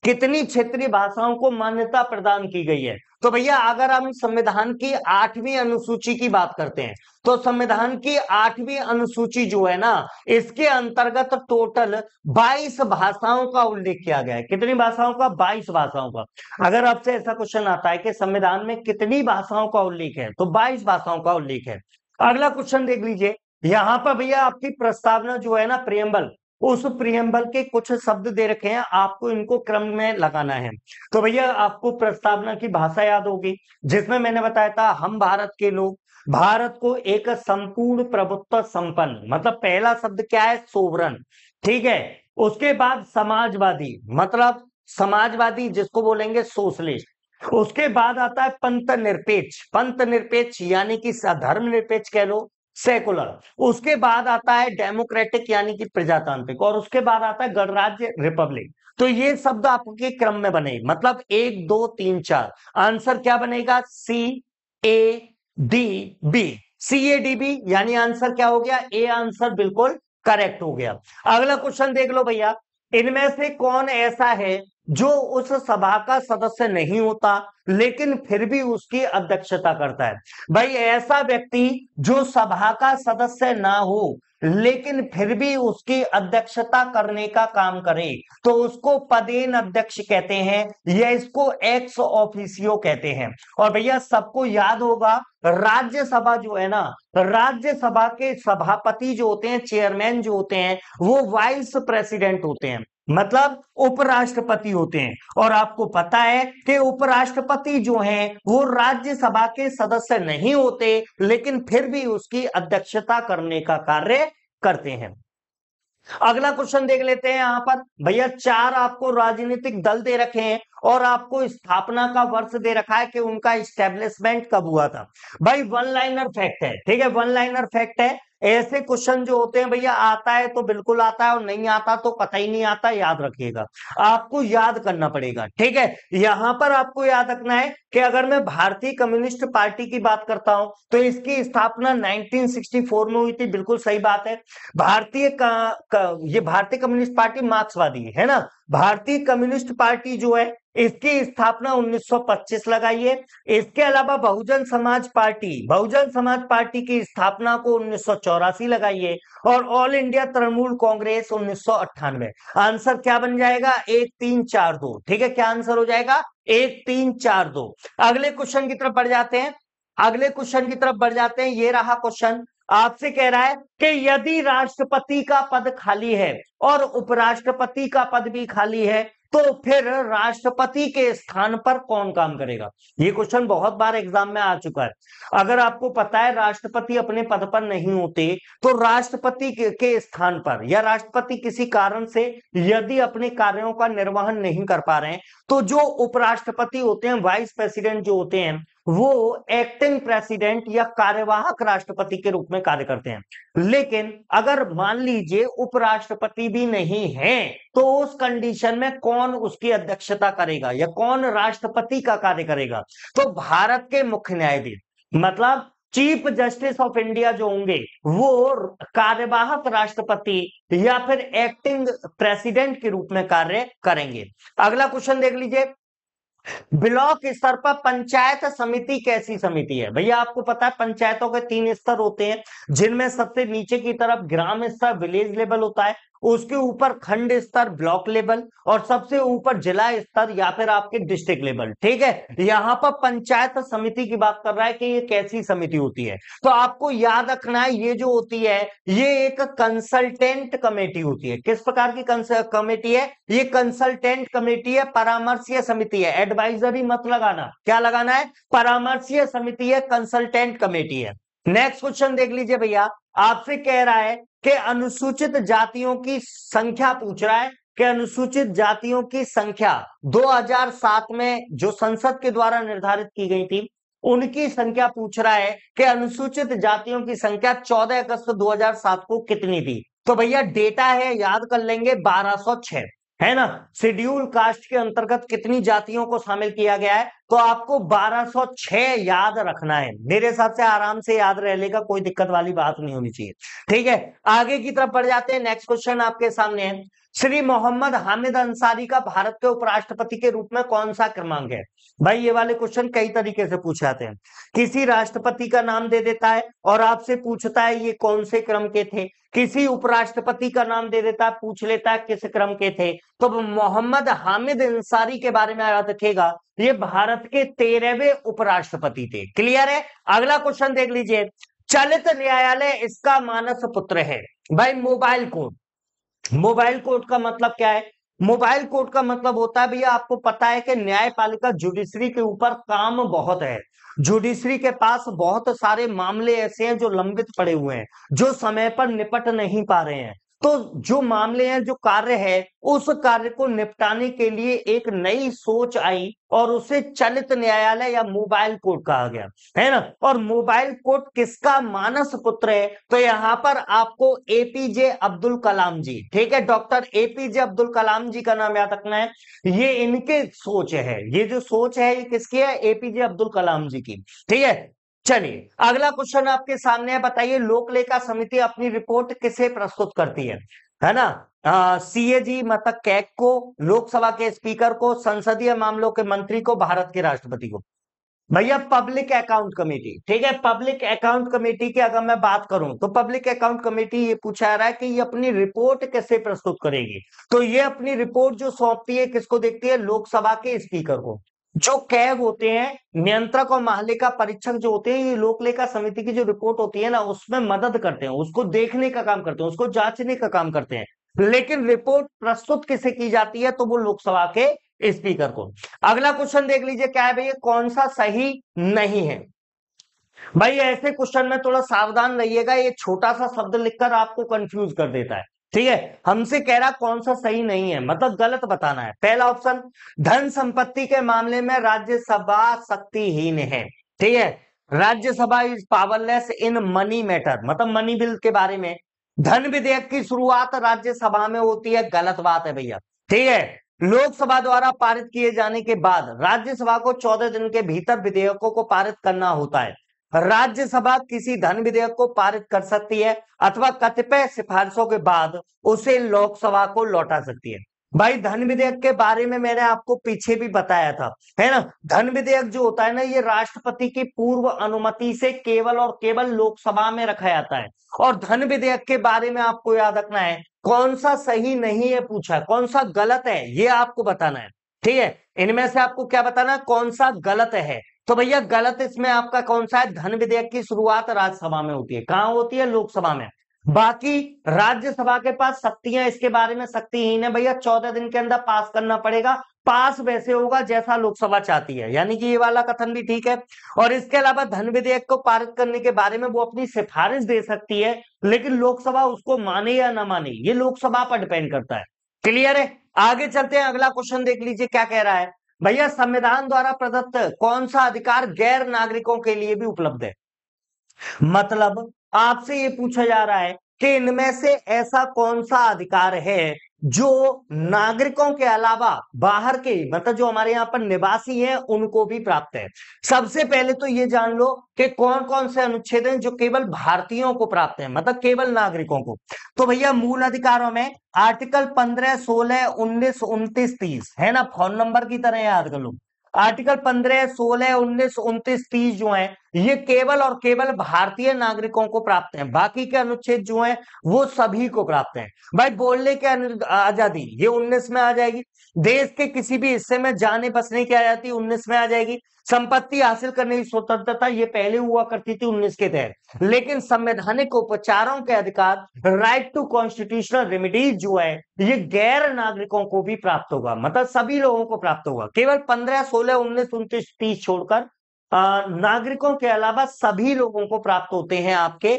कितनी क्षेत्रीय भाषाओं को मान्यता प्रदान की गई है। तो भैया अगर हम संविधान की 8वीं अनुसूची की बात करते हैं, तो संविधान की 8वीं अनुसूची जो है ना, इसके अंतर्गत टोटल 22 भाषाओं का उल्लेख किया गया है। कितनी भाषाओं का, 22 भाषाओं का। अगर आपसे ऐसा क्वेश्चन आता है कि संविधान में कितनी भाषाओं का उल्लेख है, तो 22 भाषाओं का उल्लेख है। अगला क्वेश्चन देख लीजिए, यहां पर भैया आपकी प्रस्तावना जो है ना, प्रियम्बल, उस प्रियम्बल के कुछ शब्द दे रखे हैं, आपको इनको क्रम में लगाना है। तो भैया आपको प्रस्तावना की भाषा याद होगी, जिसमें मैंने बताया था हम भारत के लोग भारत को एक संपूर्ण प्रभुत्व संपन्न, मतलब पहला शब्द क्या है, सोवरन। ठीक है, उसके बाद समाजवादी, मतलब समाजवादी जिसको बोलेंगे सोशलिस्ट। उसके बाद आता है पंथ निरपेक्ष, पंथ निरपेक्ष यानी कि धर्म निरपेक्ष कह लो, सेकुलर। उसके बाद आता है डेमोक्रेटिक यानी कि प्रजातांत्रिक, और उसके बाद आता है गणराज्य रिपब्लिक। तो ये शब्द आपके क्रम में बने, मतलब 1 2 3 4। आंसर क्या बनेगा, CADB, CADB यानी आंसर क्या हो गया, ए आंसर बिल्कुल करेक्ट हो गया। अगला क्वेश्चन देख लो भैया, इनमें से कौन ऐसा है जो उस सभा का सदस्य नहीं होता लेकिन फिर भी उसकी अध्यक्षता करता है। भाई ऐसा व्यक्ति जो सभा का सदस्य ना हो लेकिन फिर भी उसकी अध्यक्षता करने का काम करे, तो उसको पदेन अध्यक्ष कहते हैं या इसको एक्स ऑफिसियो कहते हैं। और भैया सबको याद होगा, राज्यसभा जो है ना, राज्यसभा के सभापति जो होते हैं, चेयरमैन जो होते हैं, वो वाइस प्रेसिडेंट होते हैं, मतलब उपराष्ट्रपति होते हैं। और आपको पता है कि उपराष्ट्रपति जो हैं वो राज्यसभा के सदस्य नहीं होते लेकिन फिर भी उसकी अध्यक्षता करने का कार्य करते हैं। अगला क्वेश्चन देख लेते हैं, यहां पर भैया 4 आपको राजनीतिक दल दे रखे हैं और आपको स्थापना का वर्ष दे रखा है कि उनका इस्टेब्लिशमेंट कब हुआ था। भाई वन लाइनर फैक्ट है, ठीक है, वन लाइनर फैक्ट है। ऐसे क्वेश्चन जो होते हैं भैया, आता है तो बिल्कुल आता है और नहीं आता तो पता ही नहीं आता, याद रखिएगा, आपको याद करना पड़ेगा। ठीक है, यहां पर आपको याद रखना है कि अगर मैं भारतीय कम्युनिस्ट पार्टी की बात करता हूं तो इसकी स्थापना 1964 में हुई थी, बिल्कुल सही बात है। ये भारतीय कम्युनिस्ट पार्टी मार्क्सवादी है ना, भारतीय कम्युनिस्ट पार्टी जो है इसकी स्थापना 1925 लगाई है। इसके अलावा बहुजन समाज पार्टी की स्थापना को 1984 लगाई है, और all India Trinamool Congress 1998। Answer क्या बन जाएगा, 1 3 4 2। ठीक है, क्या आंसर हो जाएगा, 1 3 4 2। अगले क्वेश्चन की तरफ बढ़ जाते हैं, ये रहा क्वेश्चन। आपसे कह रहा है कि यदि राष्ट्रपति का पद खाली है और उपराष्ट्रपति का पद भी खाली है तो फिर राष्ट्रपति के स्थान पर कौन काम करेगा? ये क्वेश्चन बहुत बार एग्जाम में आ चुका है। अगर आपको पता है राष्ट्रपति अपने पद पर नहीं होते, तो राष्ट्रपति के स्थान पर या राष्ट्रपति किसी कारण से यदि अपने कार्यों का निर्वहन नहीं कर पा रहे हैं, तो जो उपराष्ट्रपति होते हैं, वाइस प्रेसिडेंट जो होते हैं, वो एक्टिंग प्रेसिडेंट या कार्यवाहक राष्ट्रपति के रूप में कार्य करते हैं। लेकिन अगर मान लीजिए उपराष्ट्रपति भी नहीं है, तो उस कंडीशन में कौन उसकी अध्यक्षता करेगा या कौन राष्ट्रपति का कार्य करेगा? तो भारत के मुख्य न्यायाधीश, मतलब चीफ जस्टिस ऑफ इंडिया जो होंगे, वो कार्यवाहक राष्ट्रपति या फिर एक्टिंग प्रेसिडेंट के रूप में कार्य करेंगे। अगला क्वेश्चन देख लीजिए, ब्लॉक स्तर पर पंचायत समिति कैसी समिति है? भैया आपको पता है पंचायतों के 3 स्तर होते हैं, जिनमें सबसे नीचे की तरफ ग्राम स्तर विलेज लेवल होता है, उसके ऊपर खंड स्तर ब्लॉक लेवल, और सबसे ऊपर जिला स्तर या फिर आपके डिस्ट्रिक्ट लेवल। ठीक है, यहां पर पंचायत समिति की बात कर रहा है कि ये कैसी समिति होती है। तो आपको याद रखना है, ये जो होती है ये एक कंसल्टेंट कमेटी होती है। किस प्रकार की कमेटी है? ये कंसल्टेंट कमेटी है, परामर्शीय समिति है। एडवाइजरी मत लगाना, क्या लगाना है? परामर्शीय समिति है, कंसल्टेंट कमेटी है। नेक्स्ट क्वेश्चन देख लीजिए भैया, आपसे कह रहा है कि अनुसूचित जातियों की संख्या पूछ रहा है कि अनुसूचित जातियों की संख्या 2007 में जो संसद के द्वारा निर्धारित की गई थी, उनकी संख्या पूछ रहा है कि अनुसूचित जातियों की संख्या 14 अगस्त 2007 को कितनी थी? तो भैया डेटा है, याद कर लेंगे, 1206 है ना। शेड्यूल कास्ट के अंतर्गत कितनी जातियों को शामिल किया गया है? तो आपको 1206 याद रखना है। मेरे हिसाब से आराम से याद रह लेगा, कोई दिक्कत वाली बात नहीं होनी चाहिए। ठीक है, आगे की तरफ बढ़ जाते हैं। नेक्स्ट क्वेश्चन आपके सामने है, श्री मोहम्मद हामिद अंसारी का भारत के उपराष्ट्रपति के रूप में कौन सा क्रमांक है? भाई ये वाले क्वेश्चन कई तरीके से पूछे जाते हैं। किसी राष्ट्रपति का नाम दे देता है और आपसे पूछता है ये कौन से क्रम के थे। किसी उपराष्ट्रपति का नाम दे देता है, पूछ लेता है किस क्रम के थे। तो मोहम्मद हामिद अंसारी के बारे में याद रखिएगा, ये भारत के 13वें उपराष्ट्रपति थे। क्लियर है? अगला क्वेश्चन देख लीजिए, चलित न्यायालय इसका मानस पुत्र है। भाई मोबाइल कोर्ट, मोबाइल कोर्ट का मतलब क्या है? मोबाइल कोर्ट का मतलब होता है, भैया आपको पता है कि न्यायपालिका जुडिशरी के ऊपर काम बहुत है। जुडिशरी के पास बहुत सारे मामले ऐसे हैं जो लंबित पड़े हुए हैं, जो समय पर निपट नहीं पा रहे हैं। तो जो मामले हैं, जो कार्य है, उस कार्य को निपटाने के लिए एक नई सोच आई और उसे चलित न्यायालय या मोबाइल कोर्ट कहा गया, है ना। और मोबाइल कोर्ट किसका मानस पुत्र है? तो यहां पर आपको एपीजे अब्दुल कलाम जी, ठीक है, डॉक्टर एपीजे अब्दुल कलाम जी का नाम याद रखना है। ये इनके सोच है, ये जो सोच है ये किसकी है? एपीजे अब्दुल कलाम जी की। ठीक है, चलिए अगला क्वेश्चन आपके सामने है, बताइए लोक लेखा समिति अपनी रिपोर्ट किसे प्रस्तुत करती है ना? सीएजी मतलब कैग को, लोकसभा के स्पीकर को, संसदीय मामलों के मंत्री को, भारत के राष्ट्रपति को। भैया पब्लिक अकाउंट कमेटी, ठीक है, पब्लिक अकाउंट कमेटी की अगर मैं बात करूं तो पब्लिक अकाउंट कमेटी ये पूछा जा रहा है कि ये अपनी रिपोर्ट कैसे प्रस्तुत करेगी। तो ये अपनी रिपोर्ट जो सौंपती है किसको देखती है? लोकसभा के स्पीकर को। जो कैग होते हैं, नियंत्रक और महालेखा परीक्षक जो होते हैं, ये लोक लेखा समिति की जो रिपोर्ट होती है ना, उसमें मदद करते हैं, उसको देखने का काम करते हैं, उसको जांचने का काम करते हैं। लेकिन रिपोर्ट प्रस्तुत किसे की जाती है? तो वो लोकसभा के स्पीकर को। अगला क्वेश्चन देख लीजिए, क्या है भैया? कौन सा सही नहीं है? भाई ऐसे क्वेश्चन में थोड़ा सावधान रहिएगा, ये छोटा सा शब्द लिखकर आपको कंफ्यूज कर देता है। ठीक है, हमसे कह रहा कौन सा सही नहीं है, मतलब गलत बताना है। पहला ऑप्शन, धन संपत्ति के मामले में राज्यसभा शक्तिहीन है। ठीक है, Rajya Sabha is powerless in money matter, मतलब मनी बिल के बारे में। धन विधेयक की शुरुआत राज्यसभा में होती है, गलत बात है भैया। ठीक है, लोकसभा द्वारा पारित किए जाने के बाद राज्यसभा को 14 दिन के भीतर विधेयकों को पारित करना होता है। राज्यसभा किसी धन विधेयक को पारित कर सकती है अथवा कतिपय सिफारिशों के बाद उसे लोकसभा को लौटा सकती है। भाई धन विधेयक के बारे में मैंने आपको पीछे भी बताया था, है ना। धन विधेयक जो होता है ना, ये राष्ट्रपति की पूर्व अनुमति से केवल और केवल लोकसभा में रखा जाता है। और धन विधेयक के बारे में आपको याद रखना है, कौन सा सही नहीं है पूछा, कौन सा गलत है ये आपको बताना है। ठीक है, इनमें से आपको क्या बताना है? कौन सा गलत है। तो भैया गलत इसमें आपका कौन सा है? धन विधेयक की शुरुआत राज्यसभा में होती है। कहां होती है? लोकसभा में। बाकी राज्यसभा के पास शक्तियां इसके बारे में शक्तिहीन है भैया, 14 दिन के अंदर पास करना पड़ेगा। पास वैसे होगा जैसा लोकसभा चाहती है, यानी कि ये वाला कथन भी ठीक है। और इसके अलावा धन विधेयक को पारित करने के बारे में वो अपनी सिफारिश दे सकती है, लेकिन लोकसभा उसको माने या ना माने ये लोकसभा पर डिपेंड करता है। क्लियर है? आगे चलते हैं, अगला क्वेश्चन देख लीजिए क्या कह रहा है। भैया संविधान द्वारा प्रदत्त कौन सा अधिकार गैर नागरिकों के लिए भी उपलब्ध है? मतलब आपसे ये पूछा जा रहा है कि इनमें से ऐसा कौन सा अधिकार है जो नागरिकों के अलावा बाहर के, मतलब जो हमारे यहाँ पर निवासी हैं उनको भी प्राप्त है। सबसे पहले तो ये जान लो कि कौन कौन से अनुच्छेद हैं जो केवल भारतीयों को प्राप्त है, मतलब केवल नागरिकों को। तो भैया मूल अधिकारों में आर्टिकल 15, 16, 19, 29, 30 है ना, फोन नंबर की तरह याद कर लो। आर्टिकल 15, 16, 19, 29, 30 जो है ये केवल और केवल भारतीय नागरिकों को प्राप्त है। बाकी के अनुच्छेद जो है वो सभी को प्राप्त है। भाई बोलने की आजादी ये 19 में आ जाएगी। देश के किसी भी हिस्से में जाने बसने की आजादी 19 में आ जाएगी। संपत्ति हासिल करने की स्वतंत्रता ये पहले हुआ करती थी 19 के तहत, लेकिन संवैधानिक उपचारों के अधिकार, राइट टू कॉन्स्टिट्यूशनल रेमेडीज जो है ये गैर नागरिकों को भी प्राप्त होगा, मतलब सभी लोगों को प्राप्त होगा। केवल 15, 16, 19, 29, 30 छोड़कर नागरिकों के अलावा सभी लोगों को प्राप्त होते हैं आपके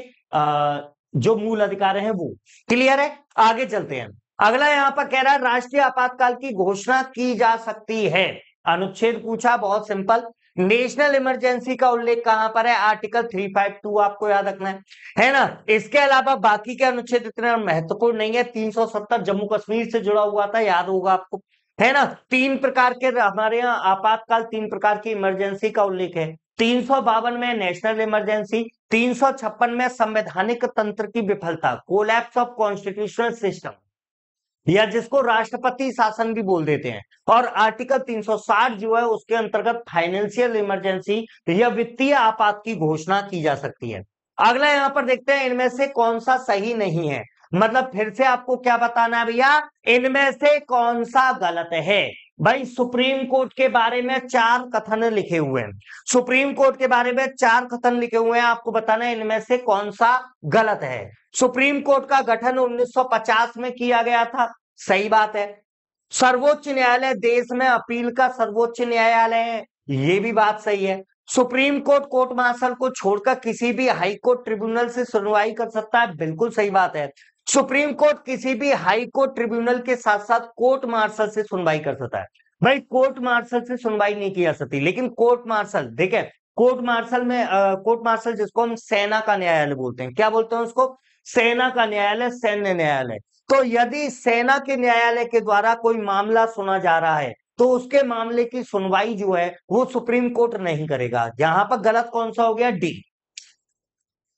जो मूल अधिकार हैं वो। क्लियर है? आगे चलते हैं। अगला यहां पर कह रहा है राष्ट्रीय आपातकाल की घोषणा की जा सकती है। अनुच्छेद पूछा, बहुत सिंपल। नेशनल इमरजेंसी का उल्लेख कहां पर है? आर्टिकल 352 आपको याद रखना है ना। इसके अलावा बाकी के अनुच्छेद इतने महत्वपूर्ण नहीं है। 370 जम्मू कश्मीर से जुड़ा हुआ था, याद होगा आपको, है ना। 3 प्रकार के हमारे यहाँ आपातकाल, 3 प्रकार की इमरजेंसी का उल्लेख है। 352 में नेशनल इमरजेंसी, 356 में संवैधानिक तंत्र की विफलता, कोलैप्स ऑफ कॉन्स्टिट्यूशनल सिस्टम, या जिसको राष्ट्रपति शासन भी बोल देते हैं, और आर्टिकल 360 जो है उसके अंतर्गत फाइनेंशियल इमरजेंसी या वित्तीय आपात की घोषणा की जा सकती है। अगला यहां पर देखते हैं इनमें से कौन सा सही नहीं है। मतलब फिर से आपको क्या बताना है भैया, इनमें से कौन सा गलत है। भाई सुप्रीम कोर्ट के बारे में 4 कथन लिखे हुए हैं, सुप्रीम कोर्ट के बारे में 4 कथन लिखे हुए हैं, आपको बताना है इनमें से कौन सा गलत है। सुप्रीम कोर्ट का गठन 1950 में किया गया था, सही बात है। सर्वोच्च न्यायालय देश में अपील का सर्वोच्च न्यायालय है, ये भी बात सही है। सुप्रीम कोर्ट कोर्ट मार्शल को छोड़कर किसी भी हाई कोर्ट ट्रिब्यूनल से सुनवाई कर सकता है, बिल्कुल सही बात है। सुप्रीम कोर्ट किसी भी हाई कोर्ट ट्रिब्यूनल के साथ साथ कोर्ट मार्शल से सुनवाई कर सकता है। भाई कोर्ट मार्शल से सुनवाई नहीं की जा सकती, लेकिन कोर्ट मार्शल देखे, कोर्ट मार्शल में कोर्ट मार्शल जिसको हम सेना का न्यायालय बोलते हैं, क्या बोलते हैं उसको? सेना का न्यायालय, सैन्य न्यायालय। तो यदि सेना के न्यायालय के द्वारा कोई मामला सुना जा रहा है तो उसके मामले की सुनवाई जो है वो सुप्रीम कोर्ट नहीं करेगा। यहां पर गलत कौन सा हो गया? डी।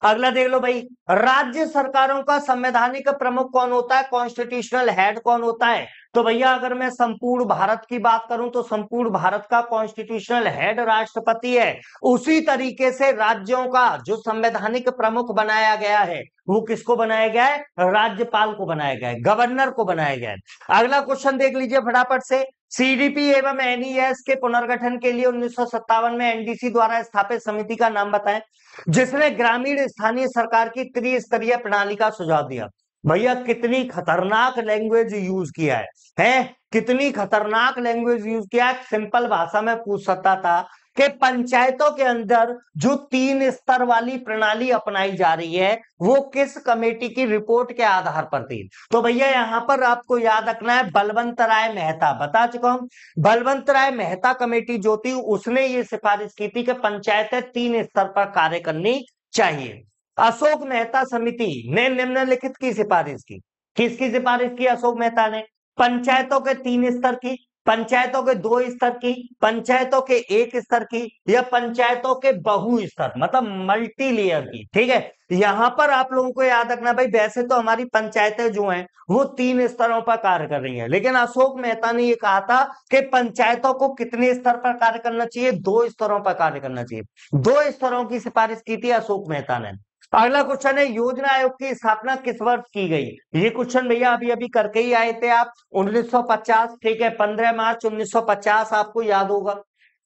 अगला देख लो भाई, राज्य सरकारों का संवैधानिक प्रमुख कौन होता है? कॉन्स्टिट्यूशनल हेड कौन होता है? तो भैया अगर मैं संपूर्ण भारत की बात करूं तो संपूर्ण भारत का कॉन्स्टिट्यूशनल हेड राष्ट्रपति है। उसी तरीके से राज्यों का जो संवैधानिक प्रमुख बनाया गया है वो किसको बनाया गया है? राज्यपाल को बनाया गया है, गवर्नर को बनाया गया है। अगला क्वेश्चन देख लीजिए फटाफट से। सीडीपी एवं एनईएस के पुनर्गठन के लिए 1957 में एनडीसी द्वारा स्थापित समिति का नाम बताएं जिसने ग्रामीण स्थानीय सरकार की त्रिस्तरीय प्रणाली का सुझाव दिया। भैया कितनी खतरनाक लैंग्वेज यूज किया है, कितनी खतरनाक लैंग्वेज यूज किया है। सिंपल भाषा में पूछ सकता था कि पंचायतों के अंदर जो 3 स्तर वाली प्रणाली अपनाई जा रही है वो किस कमेटी की रिपोर्ट के आधार पर थी। तो भैया यहां पर आपको याद रखना है बलवंत राय मेहता, बता चुका हूं। बलवंत राय मेहता कमेटी जो थी उसने ये सिफारिश की थी कि पंचायतें 3 स्तर पर कार्य करनी चाहिए। अशोक मेहता समिति ने निम्नलिखित की सिफारिश की। किसकी सिफारिश की अशोक मेहता ने? पंचायतों के 3 स्तर की, पंचायतों के 2 स्तर की, पंचायतों के 1 स्तर की, या पंचायतों के बहु स्तर मतलब मल्टी लेयर की। ठीक है, यहां पर आप लोगों को याद रखना भाई वैसे तो हमारी पंचायतें जो हैं वो 3 स्तरों पर कार्य कर रही हैं, लेकिन अशोक मेहता ने ये कहा था कि पंचायतों को कितने स्तर पर कार्य करना चाहिए? 2 स्तरों पर कार्य करना चाहिए। 2 स्तरों की सिफारिश की थी अशोक मेहता ने। अगला क्वेश्चन है योजना आयोग की स्थापना किस वर्ष की गई? ये क्वेश्चन भैया अभी अभी करके ही आए थे आप, 1950। ठीक है, 15 मार्च 1950 आपको याद होगा।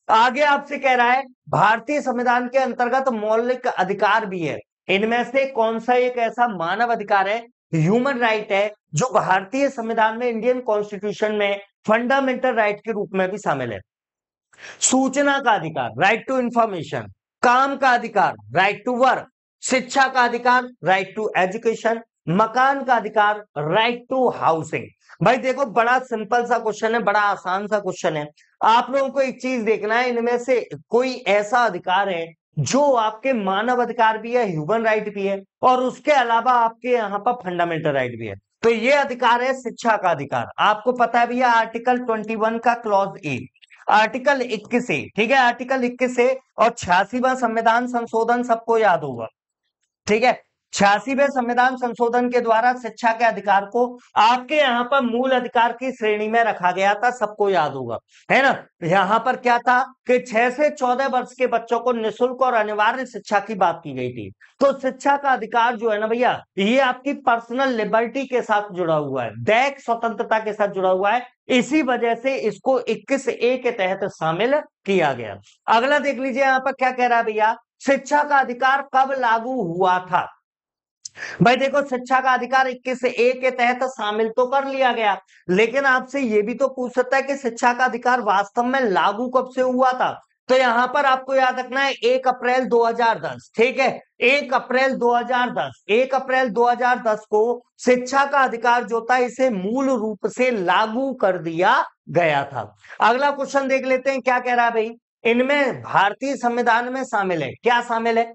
आगे आपसे कह रहा है भारतीय संविधान के अंतर्गत मौलिक अधिकार भी है। इनमें से कौन सा एक ऐसा मानव अधिकार है, ह्यूमन राइट है, जो भारतीय संविधान में, इंडियन कॉन्स्टिट्यूशन में फंडामेंटल राइट के रूप में भी शामिल है? सूचना का अधिकार, राइट टू इंफॉर्मेशन, काम का अधिकार, राइट टू वर्क, शिक्षा का अधिकार, राइट टू एजुकेशन, मकान का अधिकार, राइट टू हाउसिंग। भाई देखो, बड़ा सिंपल सा क्वेश्चन है, बड़ा आसान सा क्वेश्चन है। आप लोगों को एक चीज देखना है, इनमें से कोई ऐसा अधिकार है जो आपके मानव अधिकार भी है, ह्यूमन राइट भी है, और उसके अलावा आपके यहाँ पर फंडामेंटल राइट भी है। तो ये अधिकार है शिक्षा का अधिकार। आपको पता है भैया, आर्टिकल 21 का क्लॉज ए, आर्टिकल 21 से, ठीक है, आर्टिकल 21 से, और 86वां संविधान संशोधन सबको याद होगा, ठीक है। 86वें संविधान संशोधन के द्वारा शिक्षा के अधिकार को आपके यहाँ पर मूल अधिकार की श्रेणी में रखा गया था, सबको याद होगा, है ना। यहाँ पर क्या था कि 6 से 14 वर्ष के बच्चों को निःशुल्क और अनिवार्य शिक्षा की बात की गई थी। तो शिक्षा का अधिकार जो है ना भैया, ये आपकी पर्सनल लिबर्टी के साथ जुड़ा हुआ है, दैहिक स्वतंत्रता के साथ जुड़ा हुआ है। इसी वजह से इसको 21A के तहत शामिल किया गया। अगला देख लीजिए, यहाँ पर क्या कह रहा है भैया, शिक्षा का अधिकार कब लागू हुआ था? भाई देखो, शिक्षा का अधिकार 21A के तहत शामिल तो कर लिया गया, लेकिन आपसे ये भी तो पूछ सकता है कि शिक्षा का अधिकार वास्तव में लागू कब से हुआ था। तो यहां पर आपको याद रखना है 1 अप्रैल 2010, ठीक है, 1 अप्रैल 2010, 1 अप्रैल 2010 को शिक्षा का अधिकार जो था, इसे मूल रूप से लागू कर दिया गया था। अगला क्वेश्चन देख लेते हैं, क्या कह रहा है भाई, इनमें भारतीय संविधान में शामिल है, क्या शामिल है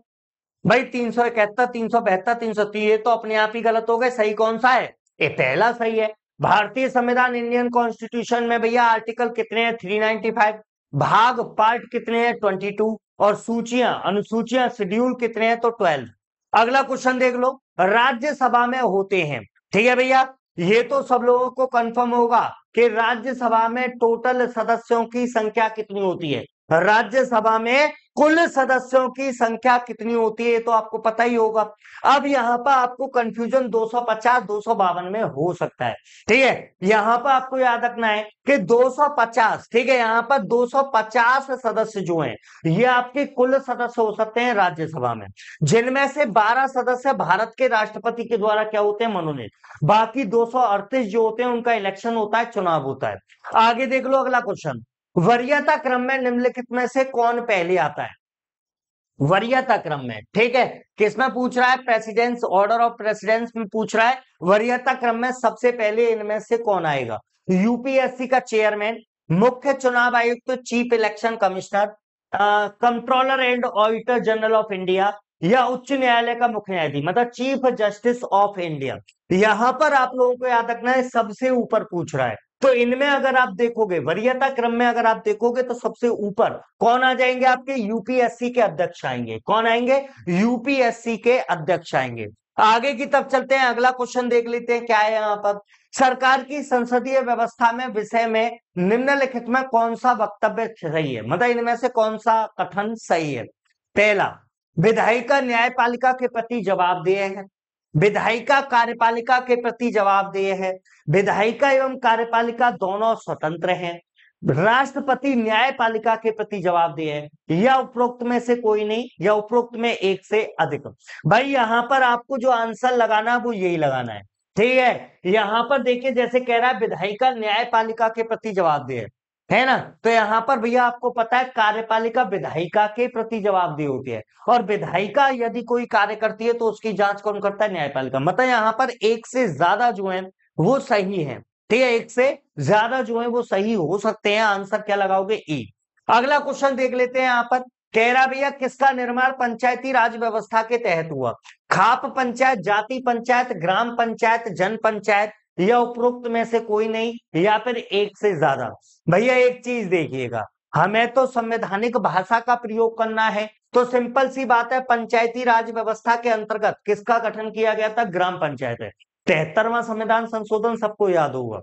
भाई? 371, 372, 330, ये तो अपने आप ही गलत हो गए। सही कौन सा है? ये पहला सही है। भारतीय संविधान, इंडियन कॉन्स्टिट्यूशन में भैया आर्टिकल कितने हैं? 395, भाग पार्ट कितने हैं? 22, और सूचियां, अनुसूचियां, शेड्यूल कितने हैं? तो 12। अगला क्वेश्चन देख लो, राज्यसभा में होते हैं, ठीक है भैया, ये तो सब लोगों को कंफर्म होगा कि राज्यसभा में टोटल सदस्यों की संख्या कितनी होती है। राज्यसभा में कुल सदस्यों की संख्या कितनी होती है, तो आपको पता ही होगा। अब यहाँ पर आपको कंफ्यूजन 250, 252 में हो सकता है, ठीक है। यहाँ पर आपको याद रखना है कि 250, ठीक है, यहाँ पर 250 सदस्य जो हैं, ये आपके कुल सदस्य हो सकते हैं राज्यसभा में, जिनमें से 12 सदस्य भारत के राष्ट्रपति के द्वारा क्या होते हैं? मनोनीत। बाकी 238 जो होते हैं, उनका इलेक्शन होता है, चुनाव होता है। आगे देख लो, अगला क्वेश्चन, वरीयता क्रम में निम्नलिखित में से कौन पहले आता है? वरीयता क्रम में, ठीक है, किसमें पूछ रहा है? प्रेसिडेंस, ऑर्डर ऑफ प्रेसिडेंस में पूछ रहा है। वरीयता क्रम में सबसे पहले इनमें से कौन आएगा? यूपीएससी का चेयरमैन, मुख्य चुनाव आयुक्त, chief election commissioner, controller and auditor general of India, या उच्च न्यायालय का मुख्य न्यायाधीश, मतलब चीफ जस्टिस ऑफ इंडिया। यहां पर आप लोगों को याद रखना है, सबसे ऊपर पूछ रहा है। तो इनमें अगर आप देखोगे, वरीयता क्रम में अगर आप देखोगे, तो सबसे ऊपर कौन आ जाएंगे? आपके यूपीएससी के अध्यक्ष आएंगे। कौन आएंगे? यूपीएससी के अध्यक्ष आएंगे। आगे की तरफ चलते हैं, अगला क्वेश्चन देख लेते हैं, क्या है यहाँ पर, सरकार की संसदीय व्यवस्था में विषय में निम्नलिखित में कौन सा वक्तव्य सही है? मतलब इनमें से कौन सा कथन सही है? पहला, विधायिका न्यायपालिका के प्रति जवाबदेह है, विधायिका कार्यपालिका के प्रति जवाबदेह है, विधायिका एवं कार्यपालिका दोनों स्वतंत्र हैं, राष्ट्रपति न्यायपालिका के प्रति जवाबदेह है, या उपरोक्त में से कोई नहीं, या उपरोक्त में एक से अधिक। भाई यहां पर आपको जो आंसर लगाना है वो यही लगाना है, ठीक है। यहां पर देखिए, जैसे कह रहा है विधायिका न्यायपालिका के प्रति जवाबदेह है ना, तो यहां पर भैया आपको पता है कार्यपालिका विधायिका के प्रति जवाबदेह होती है, और विधायिका यदि कोई कार्य करती है तो उसकी जांच कौन करता है? न्यायपालिका। मतलब यहाँ पर एक से ज्यादा जो है वो सही है, ठीक है, एक से ज्यादा जो है वो सही हो सकते हैं। आंसर क्या लगाओगे? ई। अगला क्वेश्चन देख लेते हैं, यहाँ पर कह रहा भैया, किसका निर्माण पंचायती राज व्यवस्था के तहत हुआ? खाप पंचायत, जाति पंचायत, ग्राम पंचायत, जन पंचायत, या उपरोक्त में से कोई नहीं, या फिर एक से ज्यादा। भैया एक चीज देखिएगा, हमें तो संवैधानिक भाषा का प्रयोग करना है, तो सिंपल सी बात है, पंचायती राज व्यवस्था के अंतर्गत किसका गठन किया गया था? ग्राम पंचायत है। 73वां संविधान संशोधन सबको याद होगा।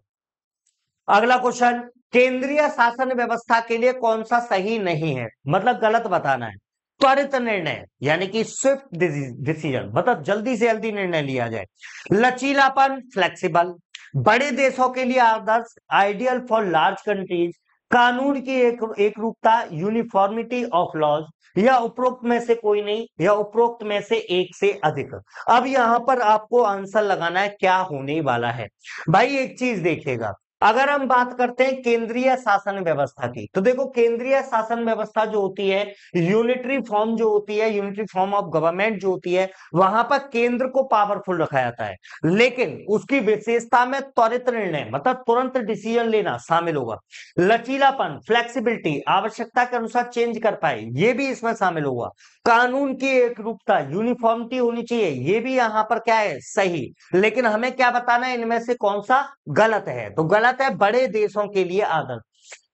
अगला क्वेश्चन, केंद्रीय शासन व्यवस्था के लिए कौन सा सही नहीं है? मतलब गलत बताना है। त्वरित निर्णय, यानी कि स्विफ्ट डिसीजन, मतलब जल्दी से जल्दी निर्णय लिया जाए। लचीलापन, फ्लेक्सिबल, बड़े देशों के लिए आदर्श, आइडियल फॉर लार्ज कंट्रीज, कानून की एक रूपता, यूनिफॉर्मिटी ऑफ लॉज, या उपरोक्त में से कोई नहीं, या उपरोक्त में से एक से अधिक। अब यहां पर आपको आंसर लगाना है क्या होने वाला है। भाई एक चीज देखिएगा, अगर हम बात करते हैं केंद्रीय शासन व्यवस्था की, तो देखो केंद्रीय शासन व्यवस्था जो होती है, यूनिटरी फॉर्म जो होती है, यूनिटरी फॉर्म ऑफ गवर्नमेंट जो होती है, वहां पर केंद्र को पावरफुल रखा जाता है, लेकिन उसकी विशेषता में त्वरित निर्णय मतलब तुरंत डिसीजन लेना शामिल होगा। लचीलापन, फ्लेक्सिबिलिटी, आवश्यकता के अनुसार चेंज कर पाए, ये भी इसमें शामिल होगा। कानून की एक रूपता, यूनिफॉर्मिटी होनी चाहिए, ये भी यहां पर क्या है, सही। लेकिन हमें क्या बताना है, इनमें से कौन सा गलत है, तो गलत है बड़े देशों के लिए आदर्श,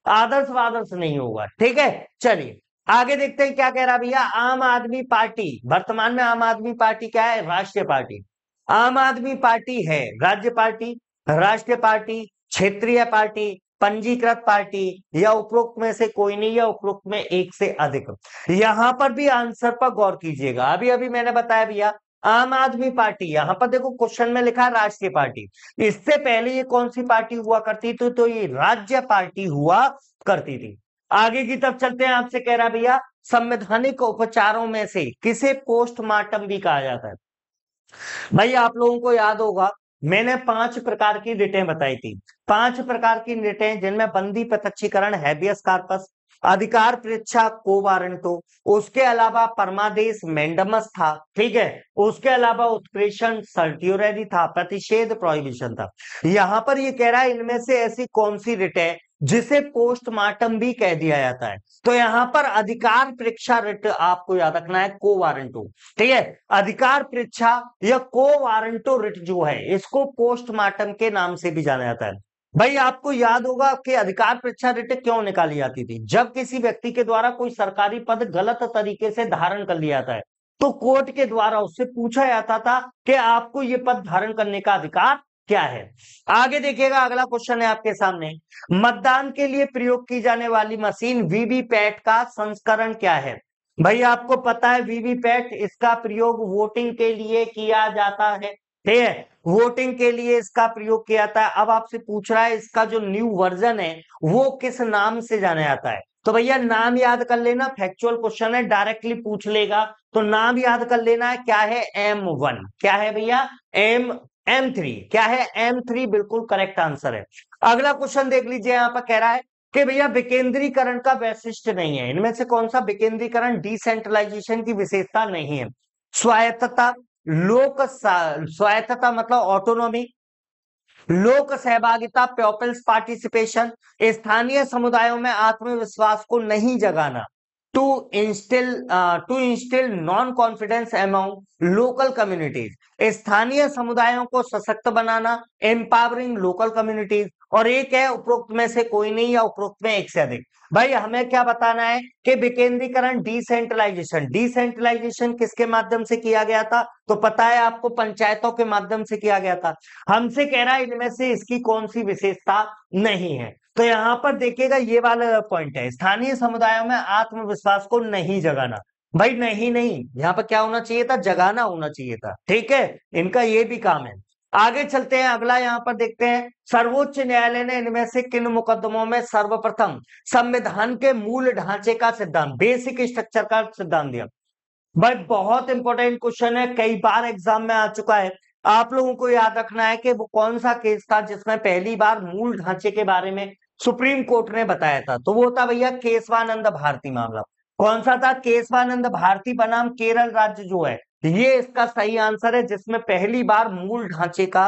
आदर्श वादर्श नहीं होगा। ठीक है, चलिए आगे देखते हैं क्या कह रहा भैया। आम आदमी पार्टी, वर्तमान में आम आदमी पार्टी क्या है, राष्ट्रीय पार्टी। आम आदमी पार्टी है राज्य पार्टी, राष्ट्रीय पार्टी, क्षेत्रीय पार्टी, पंजीकृत पार्टी, या उपरोक्त में से कोई नहीं, या उपरोक्त में एक से अधिक। यहां पर भी आंसर पर गौर कीजिएगा। अभी अभी मैंने बताया भैया आम आदमी पार्टी, यहां पर देखो क्वेश्चन में लिखा राष्ट्रीय पार्टी, इससे पहले ये कौन सी पार्टी हुआ करती थी, तो ये राज्य पार्टी हुआ करती थी। आगे की तरफ चलते हैं, आपसे कह रहा भैया संवैधानिक उपचारों में से किसे पोस्टमार्टम भी कहा जाता है। भाई आप लोगों को याद होगा मैंने 5 प्रकार की रिटें बताई थी, 5 प्रकार की रिटें, जिनमें बंदी प्रत्यक्षीकरण, हैबियस कार्पस, अधिकार परीक्षा को वारंटो, उसके अलावा परमादेश मैंडमस था, ठीक है, उसके अलावा उत्प्रेषण सर्टियोरेडी था, प्रतिषेध प्रोहिबिशन था। यहां पर ये कह रहा है इनमें से ऐसी कौन सी रिट है जिसे पोस्टमार्टम भी कह दिया जाता है, तो यहां पर अधिकार परीक्षा रिट आपको याद रखना है, को वारंटो। ठीक है, अधिकार परीक्षा या को वारंटो रिट जो है, इसको पोस्टमार्टम के नाम से भी जाना जाता है। भाई आपको याद होगा कि अधिकार परीक्षा रिट क्यों निकाली जाती थी, जब किसी व्यक्ति के द्वारा कोई सरकारी पद गलत तरीके से धारण कर लिया जाता है, तो कोर्ट के द्वारा उससे पूछा जाता था कि आपको ये पद धारण करने का अधिकार क्या है। आगे देखिएगा, अगला क्वेश्चन है आपके सामने, मतदान के लिए प्रयोग की जाने वाली मशीन वीवीपैट का संस्करण क्या है। भाई आपको पता है वीवीपैट, इसका प्रयोग वोटिंग के लिए किया जाता है, ठीक है, वोटिंग के लिए इसका प्रयोग किया जाता है। अब आपसे पूछ रहा है इसका जो न्यू वर्जन है वो किस नाम से जाना जाता है, तो भैया नाम याद कर लेना, फैक्चुअल क्वेश्चन है, डायरेक्टली पूछ लेगा, तो नाम याद कर लेना है, क्या है, M1, क्या है भैया, M3, क्या है, M3 बिल्कुल करेक्ट आंसर है। अगला क्वेश्चन देख लीजिए, यहाँ पर कह रहा है कि भैया विकेंद्रीकरण का वैशिष्ट्य नहीं है, इनमें से कौन सा विकेंद्रीकरण, डिसेंट्रलाइजेशन की विशेषता नहीं है। स्वायत्तता, स्वायत्तता मतलब ऑटोनॉमी, लोक सहभागिता पीपल्स पार्टिसिपेशन, स्थानीय समुदायों में आत्मविश्वास को नहीं जगाना, to instil non confidence among local communities, स्थानीय समुदायों को सशक्त बनाना, एम्पावरिंग लोकल कम्युनिटीज, और एक है उपरोक्त में से कोई नहीं, या उपरोक्त में एक से अधिक। भाई हमें क्या बताना है कि विकेंद्रीकरण, डिसेंट्रलाइजेशन, डिसेंट्रलाइजेशन किसके माध्यम से किया गया था, तो पता है आपको, पंचायतों के माध्यम से किया गया था। हमसे कह रहा है इनमें से इसकी कौन सी विशेषता नहीं है, तो यहां पर देखिएगा ये वाला पॉइंट है, स्थानीय समुदायों में आत्मविश्वास को नहीं जगाना। भाई नहीं नहीं, यहाँ पर क्या होना चाहिए था, जगाना होना चाहिए था, ठीक है, इनका ये भी काम है। आगे चलते हैं, अगला यहाँ पर देखते हैं, सर्वोच्च न्यायालय ने इनमें से किन मुकदमों में सर्वप्रथम संविधान के मूल ढांचे का सिद्धांत, बेसिक स्ट्रक्चर का सिद्धांत दिया। भाई बहुत इंपॉर्टेंट क्वेश्चन है, कई बार एग्जाम में आ चुका है, आप लोगों को याद रखना है कि वो कौन सा केस था जिसमें पहली बार मूल ढांचे के बारे में सुप्रीम कोर्ट ने बताया था, तो वो था भैया केशवानंद भारती मामला। कौन सा था, केशवानंद भारती बनाम केरल राज्य जो है, ये इसका सही आंसर है, जिसमें पहली बार मूल ढांचे का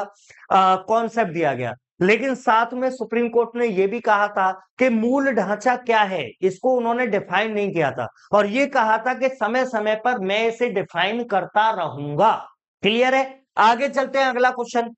कॉन्सेप्ट दिया गया। लेकिन साथ में सुप्रीम कोर्ट ने यह भी कहा था कि मूल ढांचा क्या है, इसको उन्होंने डिफाइन नहीं किया था, और ये कहा था कि समय समय पर मैं इसे डिफाइन करता रहूंगा। क्लियर है, आगे चलते हैं, अगला क्वेश्चन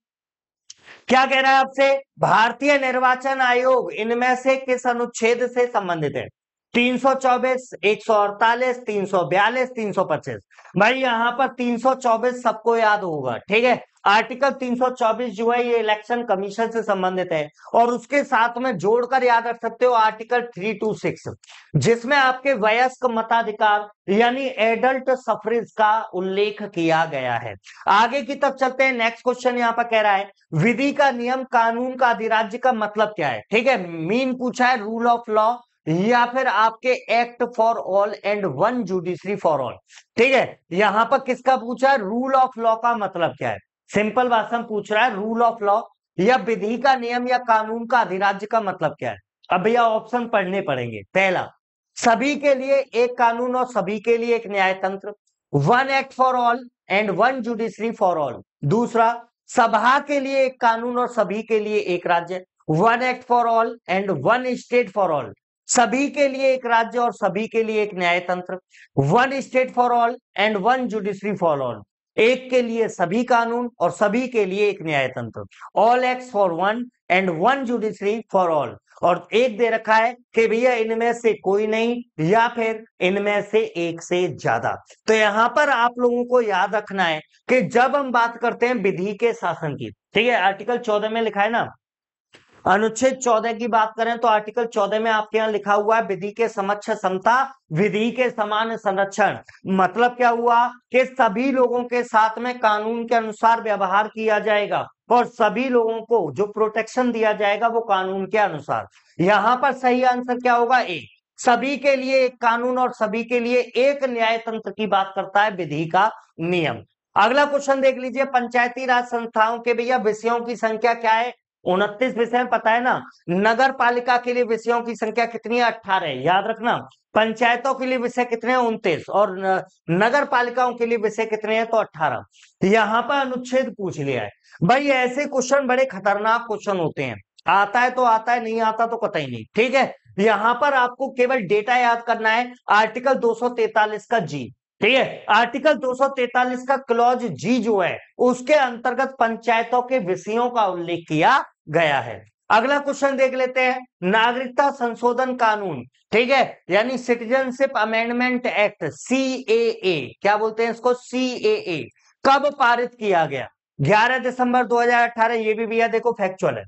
क्या कह रहा है आपसे, भारतीय निर्वाचन आयोग इनमें से किस अनुच्छेद से संबंधित है, 324, 148, 342, 325। भाई यहां पर 324 सबको याद होगा, ठीक है, आर्टिकल 324 जो है ये इलेक्शन कमीशन से संबंधित है, और उसके साथ में जोड़कर याद रख सकते हो आर्टिकल 326, जिसमें आपके वयस्क मताधिकार यानी एडल्ट सफरेज का उल्लेख किया गया है। आगे की तरफ चलते हैं। नेक्स्ट क्वेश्चन यहाँ पर कह रहा है विधि का नियम, कानून का अधिराज्य का मतलब क्या है? ठीक है, मीन पूछा है रूल ऑफ लॉ या फिर आपके act for all and one judiciary for all. ठीक है, यहां पर किसका पूछा है? रूल ऑफ लॉ का मतलब क्या है? सिंपल भाषा में पूछ रहा है रूल ऑफ लॉ या विधि का नियम या कानून का अधिराज्य का मतलब क्या है। अब भैया ऑप्शन पढ़ने पड़ेंगे। पहला, सभी के लिए एक कानून और सभी के लिए एक न्याय तंत्र, one act for all and one judiciary for all. दूसरा, सभा के लिए एक कानून और सभी के लिए एक राज्य, one act for all and one state for all. सभी के लिए एक राज्य और सभी के लिए एक न्याय तंत्र, one state for all and one judiciary for all. एक के लिए सभी कानून और सभी के लिए एक न्याय तंत्र, all acts for one and one judiciary for all. और एक दे रखा है कि भैया इनमें से कोई नहीं या फिर इनमें से एक से ज्यादा। तो यहां पर आप लोगों को याद रखना है कि जब हम बात करते हैं विधि के शासन की, ठीक है, आर्टिकल 14 में लिखा है ना, अनुच्छेद 14 की बात करें तो आर्टिकल 14 में आपके यहाँ लिखा हुआ है विधि के समक्ष समता, विधि के समान संरक्षण। मतलब क्या हुआ कि सभी लोगों के साथ में कानून के अनुसार व्यवहार किया जाएगा और सभी लोगों को जो प्रोटेक्शन दिया जाएगा वो कानून के अनुसार। यहां पर सही आंसर क्या होगा? ए, सभी के लिए एक कानून और सभी के लिए एक न्याय तंत्र की बात करता है विधि का नियम। अगला क्वेश्चन देख लीजिए, पंचायती राज संस्थाओं के भैया विषयों की संख्या क्या है? 29 विषय पता है ना। नगर पालिका के लिए विषयों की संख्या कितनी है? 18 है, याद रखना। पंचायतों के लिए विषय कितने हैं? 29। और नगर पालिकाओं के लिए विषय कितने हैं? तो 18। यहाँ पर अनुच्छेद पूछ लिया है। भाई ऐसे क्वेश्चन बड़े खतरनाक क्वेश्चन होते हैं, आता है तो आता है, नहीं आता तो कतई नहीं। ठीक है, यहाँ पर आपको केवल डेटा याद करना है, आर्टिकल 243 का जी। ठीक है, आर्टिकल 243 का क्लॉज जी जो है उसके अंतर्गत पंचायतों के विषयों का उल्लेख किया गया है। अगला क्वेश्चन देख लेते हैं, नागरिकता संशोधन कानून, ठीक है, यानी सिटीजनशिप अमेंडमेंट एक्ट, सीएए, क्या बोलते हैं इसको? सीएए, कब पारित किया गया? 11 दिसंबर 2018। ये भी भैया देखो फैक्चुअल है,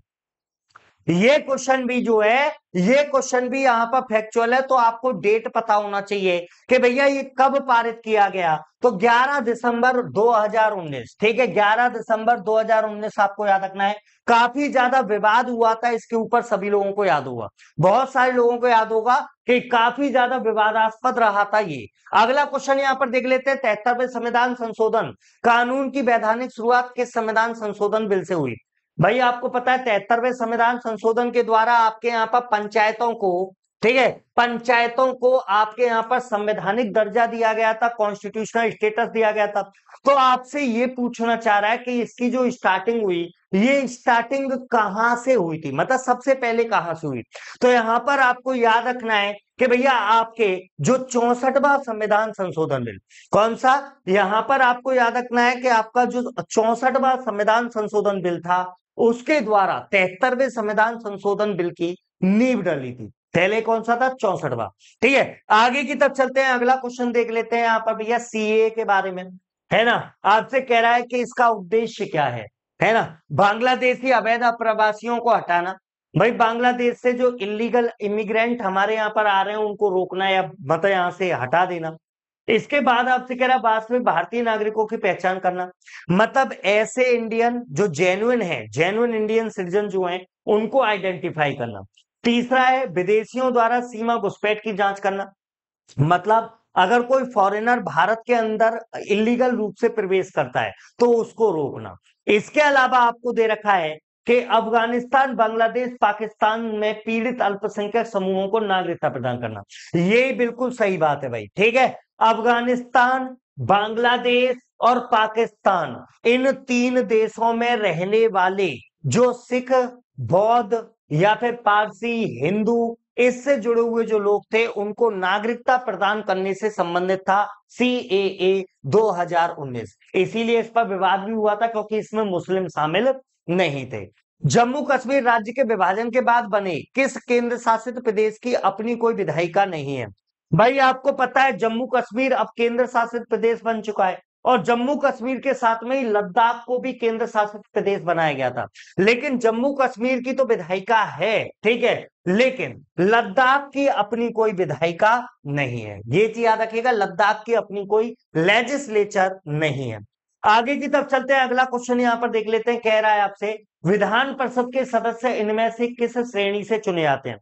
ये क्वेश्चन भी जो है, ये क्वेश्चन भी यहां पर फैक्चुअल है, तो आपको डेट पता होना चाहिए कि भैया ये कब पारित किया गया। तो 11 दिसंबर 2019। ठीक है, 11 दिसंबर 2019 आपको याद रखना है। काफी ज्यादा विवाद हुआ था इसके ऊपर, सभी लोगों को याद होगा, बहुत सारे लोगों को याद होगा कि काफी ज्यादा विवादास्पद रहा था ये। अगला क्वेश्चन यहां पर देख लेते हैं, 73वें संविधान संशोधन कानून की वैधानिक शुरुआत किस संविधान संशोधन बिल से हुई? भाई आपको पता है 73वें संविधान संशोधन के द्वारा आपके यहाँ पर पंचायतों को, ठीक है, पंचायतों को आपके यहाँ पर संवैधानिक दर्जा दिया गया था, कॉन्स्टिट्यूशनल स्टेटस दिया गया था। तो आपसे ये पूछना चाह रहा है कि इसकी जो स्टार्टिंग हुई, ये स्टार्टिंग कहां से हुई थी, मतलब सबसे पहले कहां से हुई? तो यहां पर आपको याद रखना है कि भैया आपके जो 64वां संविधान संशोधन बिल, कौन सा? यहां पर आपको याद रखना है कि आपका जो 64वां संविधान संशोधन बिल था उसके द्वारा 73वें संविधान संशोधन बिल की नींव डली थी। पहले कौन सा था? 64वां। ठीक है, आगे की तरफ चलते हैं, अगला क्वेश्चन देख लेते हैं यहाँ पर भैया सीए के बारे में, है ना। आपसे कह रहा है कि इसका उद्देश्य क्या है ना। बांग्लादेशी अवैध अप्रवासियों को हटाना। भाई बांग्लादेश से जो इलीगल इमिग्रेंट हमारे यहाँ पर आ रहे हैं उनको रोकना या मतलब यहाँ से हटा देना। इसके बाद आपसे कह रहा बाद में भारतीय नागरिकों की पहचान करना, मतलब ऐसे इंडियन जो जेन्युइन है, जेन्युइन इंडियन सिटीजन जो हैं उनको आइडेंटिफाई करना। तीसरा है विदेशियों द्वारा सीमा घुसपैठ की जांच करना, मतलब अगर कोई फॉरेनर भारत के अंदर इलीगल रूप से प्रवेश करता है तो उसको रोकना। इसके अलावा आपको दे रखा है कि अफगानिस्तान, बांग्लादेश, पाकिस्तान में पीड़ित अल्पसंख्यक समूहों को नागरिकता प्रदान करना। ये बिल्कुल सही बात है भाई, ठीक है। अफगानिस्तान, बांग्लादेश और पाकिस्तान, इन 3 देशों में रहने वाले जो सिख, बौद्ध या फिर पारसी, हिंदू, इससे जुड़े हुए जो लोग थे उनको नागरिकता प्रदान करने से संबंधित था सीएए 2019। इसीलिए इस पर विवाद भी हुआ था क्योंकि इसमें मुस्लिम शामिल नहीं थे। जम्मू कश्मीर राज्य के विभाजन के बाद बने किस केंद्र शासित प्रदेश की अपनी कोई विधायिका नहीं है? भाई आपको पता है जम्मू कश्मीर अब केंद्र शासित प्रदेश बन चुका है, और जम्मू कश्मीर के साथ में ही लद्दाख को भी केंद्र शासित प्रदेश बनाया गया था। लेकिन जम्मू कश्मीर की तो विधायिका है, ठीक है, लेकिन लद्दाख की अपनी कोई विधायिका नहीं है। ये चीज याद रखिएगा, लद्दाख की अपनी कोई लेजिस्लेचर नहीं है। आगे की तरफ चलते हैं, अगला क्वेश्चन यहां पर देख लेते हैं। कह रहा है आपसे, विधान परिषद के सदस्य इनमें से किस श्रेणी से चुने जाते हैं?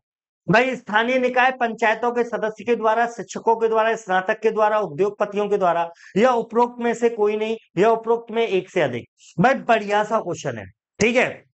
भाई स्थानीय निकाय पंचायतों के सदस्य के द्वारा, शिक्षकों के द्वारा, स्नातक के द्वारा, उद्योगपतियों के द्वारा, या उपरोक्त में से कोई नहीं, या उपरोक्त में एक से अधिक। भाई बढ़िया सा क्वेश्चन है, ठीक है।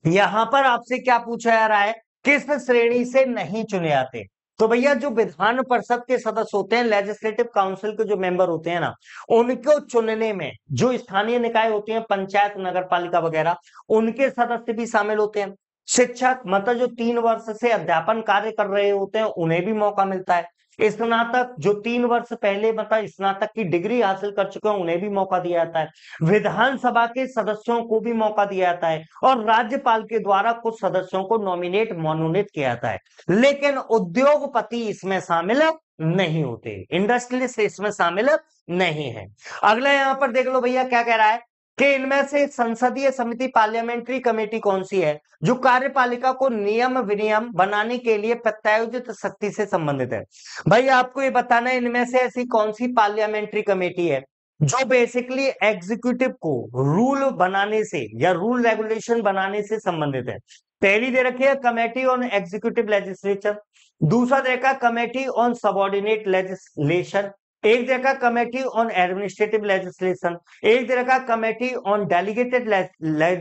यहां पर आपसे क्या पूछा जा रहा है, किस श्रेणी से नहीं चुने जाते? तो भैया जो विधान परिषद के सदस्य होते हैं, लेजिस्लेटिव काउंसिल के जो मेंबर होते हैं ना, उनको चुनने में जो स्थानीय निकाय होते हैं, पंचायत, नगर पालिका वगैरह, उनके सदस्य भी शामिल होते हैं। शिक्षक मतलब जो 3 वर्ष से अध्यापन कार्य कर रहे होते हैं, उन्हें भी मौका मिलता है। स्नातक जो 3 वर्ष पहले मतलब स्नातक की डिग्री हासिल कर चुके हैं, उन्हें भी मौका दिया जाता है। विधानसभा के सदस्यों को भी मौका दिया जाता है, और राज्यपाल के द्वारा कुछ सदस्यों को नॉमिनेट मनोनीत किया जाता है। लेकिन उद्योगपति इसमें शामिल नहीं होते, इंडस्ट्रियलिस्ट इसमें शामिल नहीं है। अगला यहां पर देख लो भैया, क्या कह रहा है कि इनमें से संसदीय समिति, पार्लियामेंट्री कमेटी कौन सी है जो कार्यपालिका को नियम विनियम बनाने के लिए प्रत्यायोजित शक्ति से संबंधित है? भाई आपको ये बताना है, इनमें से ऐसी कौन सी पार्लियामेंट्री कमेटी है जो बेसिकली एग्जीक्यूटिव को रूल बनाने से या रूल रेगुलेशन बनाने से संबंधित है। पहली दे रखी है कमेटी ऑन एग्जीक्यूटिव लेजिस्लेचर, दूसरा दे रखा कमेटी ऑन सबऑर्डिनेट लेजिस्लेशन, एक दे रखा कमेटी ऑन एडमिनिस्ट्रेटिव लेजिस्लेशन, एक दे रखा कमेटी ऑन डेलीगेटेड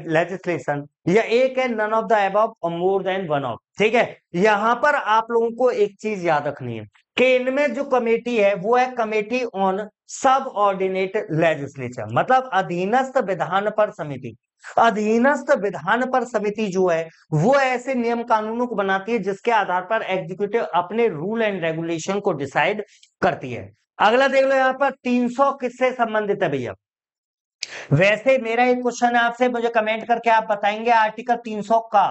लेजिस्लेशन, या एक है नन ऑफ द अबव और मोर देन वन ऑफ। ठीक है, यहां पर आप लोगों को एक चीज याद रखनी है कि इनमें जो कमेटी है वो है कमेटी ऑन सब ऑर्डिनेट लेजिस्लेचर, मतलब अधीनस्थ विधान पर समिति। अधीनस्थ विधान पर समिति जो है वो ऐसे नियम कानूनों को बनाती है जिसके आधार पर एग्जीक्यूटिव अपने रूल एंड रेगुलेशन को डिसाइड करती है। अगला देख लो यहां पर 300 किससे संबंधित है भैया? वैसे मेरा एक क्वेश्चन है आपसे, मुझे कमेंट करके आप बताएंगे आर्टिकल 300 का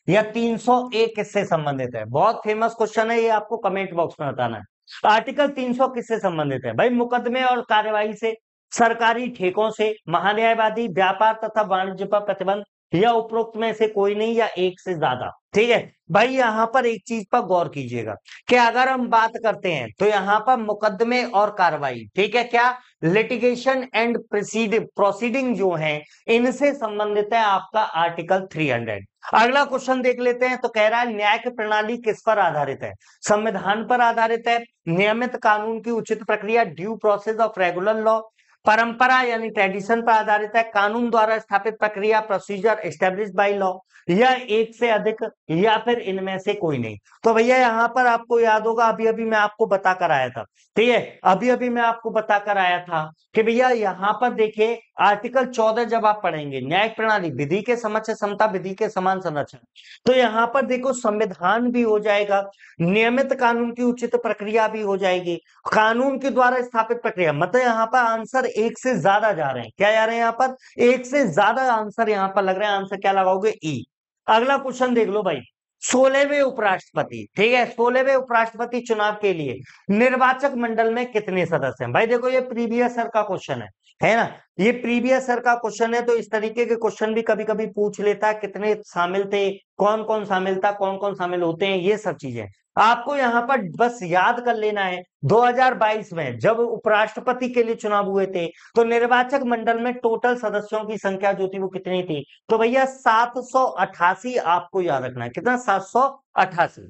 या 301 किससे संबंधित है? बहुत फेमस क्वेश्चन है ये, आपको कमेंट बॉक्स में बताना है। आर्टिकल 300 किससे संबंधित है? भाई मुकदमे और कार्यवाही से, सरकारी ठेकों से, महान्यायवादी, व्यापार तथा वाणिज्य पर प्रतिबंध, या उपरोक्त में से कोई नहीं, या एक से ज्यादा। ठीक है भाई, यहां पर एक चीज पर गौर कीजिएगा कि अगर हम बात करते हैं तो यहां पर मुकदमे और कार्रवाई, ठीक है, क्या लिटिगेशन एंड प्रोसीडिंग जो है इनसे संबंधित है आपका आर्टिकल 300। अगला क्वेश्चन देख लेते हैं, तो कह रहा है न्यायिक प्रणाली किस पर आधारित है? संविधान पर आधारित है, नियमित कानून की उचित प्रक्रिया, due process of regular law, परंपरा यानी ट्रेडिशन पर आधारित है, कानून द्वारा स्थापित प्रक्रिया, प्रोसीजर एस्टेब्लिश बाय लॉ, या एक से अधिक, या फिर इनमें से कोई नहीं। तो भैया यहां पर आपको याद होगा, अभी अभी मैं आपको बता कर आया था, ठीक है, अभी अभी मैं आपको बता कर आया था कि भैया यहां पर देखिए आर्टिकल 14 जब आप पढ़ेंगे, न्यायिक प्रणाली, विधि के समक्ष समता, विधि के समान संरक्षण, तो यहां पर देखो संविधान भी हो जाएगा, नियमित कानून की उचित प्रक्रिया भी हो जाएगी, कानून के द्वारा स्थापित प्रक्रिया, मतलब यहाँ पर आंसर एक से ज्यादा जा रहे हैं। क्या जा रहे हैं यहाँ पर? एक से ज्यादा आंसर यहाँ पर लग रहे हैं। आंसर क्या लगाओगे? ई। अगला क्वेश्चन देख लो भाई, 16वें उपराष्ट्रपति, ठीक है, 16वें उपराष्ट्रपति चुनाव के लिए निर्वाचक मंडल में कितने सदस्य हैं? भाई देखो ये प्रीवियस ईयर का क्वेश्चन है ना, ये प्रीवियस ईयर का क्वेश्चन है, तो इस तरीके के क्वेश्चन भी कभी कभी पूछ लेता है, कितने शामिल थे, कौन कौन शामिल था, कौन कौन शामिल होते हैं, ये सब चीजें आपको यहाँ पर बस याद कर लेना है। 2022 में जब उपराष्ट्रपति के लिए चुनाव हुए थे तो निर्वाचक मंडल में टोटल सदस्यों की संख्या जो थी वो कितनी थी? तो भैया 788 आपको याद रखना है। कितना? 788।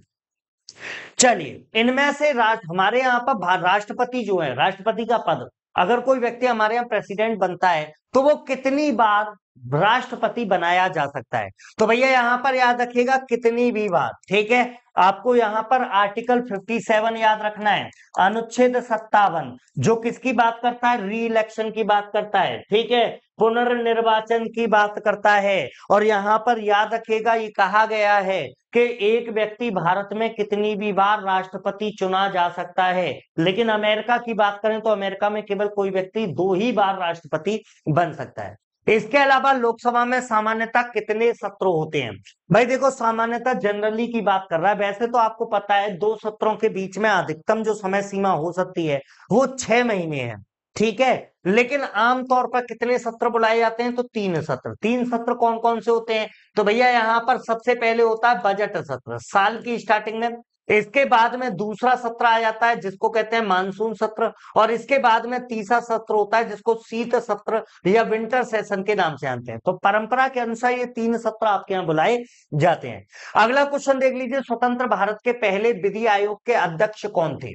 चलिए, इनमें से हमारे यहाँ पर राष्ट्रपति जो है, राष्ट्रपति का पद, अगर कोई व्यक्ति हमारे यहाँ प्रेसिडेंट बनता है तो वो कितनी बार राष्ट्रपति बनाया जा सकता है? तो भैया यहाँ पर याद रखिएगा कितनी भी बार, ठीक है। आपको यहाँ पर आर्टिकल 57 याद रखना है, अनुच्छेद 57 जो किसकी बात करता है? री इलेक्शन की बात करता है, ठीक है, पुनर्निर्वाचन की बात करता है। और यहाँ पर याद रखिएगा ये कहा गया है कि एक व्यक्ति भारत में कितनी भी बार राष्ट्रपति चुना जा सकता है। लेकिन अमेरिका की बात करें तो अमेरिका में केवल कोई व्यक्ति 2 ही बार राष्ट्रपति बन सकता है। इसके अलावा लोकसभा में सामान्यतः कितने सत्र होते हैं? भाई देखो सामान्यतः जनरली की बात कर रहा है, वैसे तो आपको पता है 2 सत्रों के बीच में अधिकतम जो समय सीमा हो सकती है वो 6 महीने है। ठीक है। लेकिन आमतौर पर कितने सत्र बुलाए जाते हैं? तो 3 सत्र। 3 सत्र कौन कौन से होते हैं? तो भैया यहाँ पर सबसे पहले होता है बजट सत्र साल की स्टार्टिंग में। इसके बाद में दूसरा सत्र आ जाता है जिसको कहते हैं मानसून सत्र, और इसके बाद में तीसरा सत्र होता है जिसको शीत सत्र या विंटर सेशन के नाम से जानते हैं। तो परंपरा के अनुसार ये 3 सत्र आपके यहाँ बुलाए जाते हैं। अगला क्वेश्चन देख लीजिए, स्वतंत्र भारत के पहले विधि आयोग के अध्यक्ष कौन थे?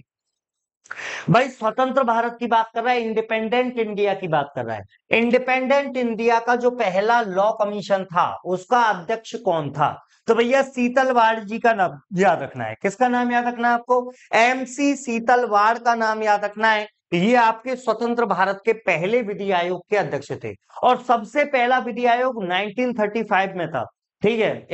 भाई स्वतंत्र भारत की बात कर रहा है, इंडिपेंडेंट इंडिया की बात कर रहा है। इंडिपेंडेंट इंडिया का जो पहला लॉ कमीशन था उसका अध्यक्ष कौन था? तो भैया सीतलवाड़ जी का नाम याद रखना है। किसका नाम याद रखना है आपको? MC सीतलवाड़ का नाम याद रखना है। ये आपके स्वतंत्र भारत के पहले विधि आयोग के अध्यक्ष थे, और सबसे पहला विधि आयोग 1935 में था। ठीक है,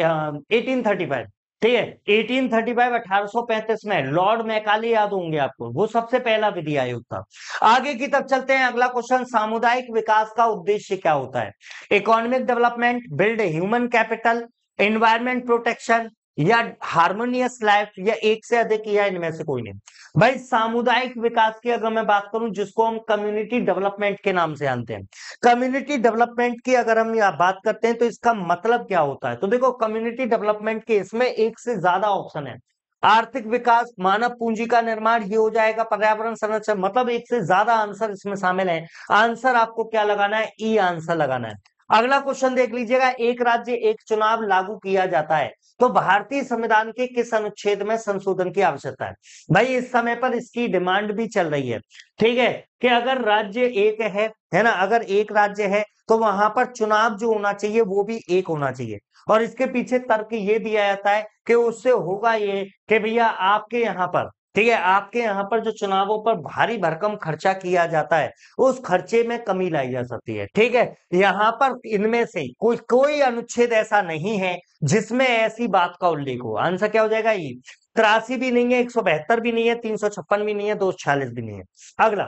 1835। ठीक है, 1835 1835 में लॉर्ड मैकाले याद होंगे आपको, वो सबसे पहला विधि आयोग था। आगे की तरफ चलते हैं। अगला क्वेश्चन, सामुदायिक विकास का उद्देश्य क्या होता है? Economic development, build human capital, environment protection, या हार्मोनियस लाइफ, या एक से अधिक, या इनमें से कोई नहीं। भाई सामुदायिक विकास की अगर मैं बात करूं, जिसको हम कम्युनिटी डेवलपमेंट के नाम से जानते हैं, कम्युनिटी डेवलपमेंट की अगर हम यहाँ बात करते हैं तो इसका मतलब क्या होता है? तो देखो, कम्युनिटी डेवलपमेंट के इसमें एक से ज्यादा ऑप्शन है। आर्थिक विकास, मानव पूंजी का निर्माण, ये हो जाएगा। पर्यावरण संरक्षण, मतलब एक से ज्यादा आंसर इसमें शामिल है। आंसर आपको क्या लगाना है? ई आंसर लगाना है। अगला क्वेश्चन देख लीजिएगा, एक राज्य एक चुनाव लागू किया जाता है तो भारतीय संविधान के किस अनुच्छेद में संशोधन की आवश्यकता है? भाई इस समय पर इसकी डिमांड भी चल रही है, ठीक है, कि अगर राज्य एक है ना, अगर एक राज्य है तो वहां पर चुनाव जो होना चाहिए वो भी एक होना चाहिए। और इसके पीछे तर्क ये दिया जाता है कि उससे होगा ये कि भैया आपके यहाँ पर, ठीक है, आपके यहाँ पर जो चुनावों पर भारी भरकम खर्चा किया जाता है उस खर्चे में कमी लाई जा सकती है। ठीक है, यहाँ पर इनमें से कोई कोई अनुच्छेद ऐसा नहीं है जिसमें ऐसी बात का उल्लेख हो। आंसर क्या हो जाएगा? ये 83 भी नहीं है, 172 भी नहीं है, 356 भी नहीं है, 246 भी नहीं है। अगला,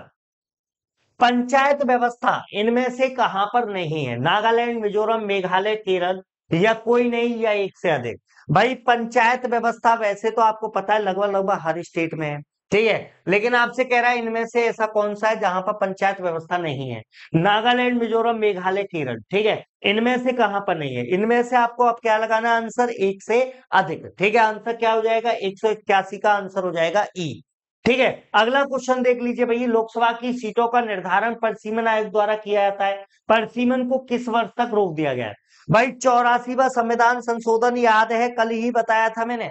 पंचायत व्यवस्था इनमें से कहां पर नहीं है? नागालैंड, मिजोरम, मेघालय, केरल, या कोई नहीं, या एक से अधिक। भाई पंचायत व्यवस्था वैसे तो आपको पता है लगभग लगभग हर स्टेट में है, ठीक है, लेकिन आपसे कह रहा है इनमें से ऐसा कौन सा है जहां पर पंचायत व्यवस्था नहीं है? नागालैंड, मिजोरम, मेघालय, केरल, ठीक है, इनमें से कहां पर नहीं है? इनमें से आपको अब क्या लगाना है? आंसर एक से अधिक। ठीक है, आंसर क्या हो जाएगा? 181 का आंसर हो जाएगा ई। ठीक है, अगला क्वेश्चन देख लीजिए भैया, लोकसभा की सीटों का निर्धारण परिसीमन आयोग द्वारा किया जाता है, परिसीमन को किस वर्ष तक रोक दिया गया है? भाई 84वां संविधान संशोधन याद है, कल ही बताया था मैंने।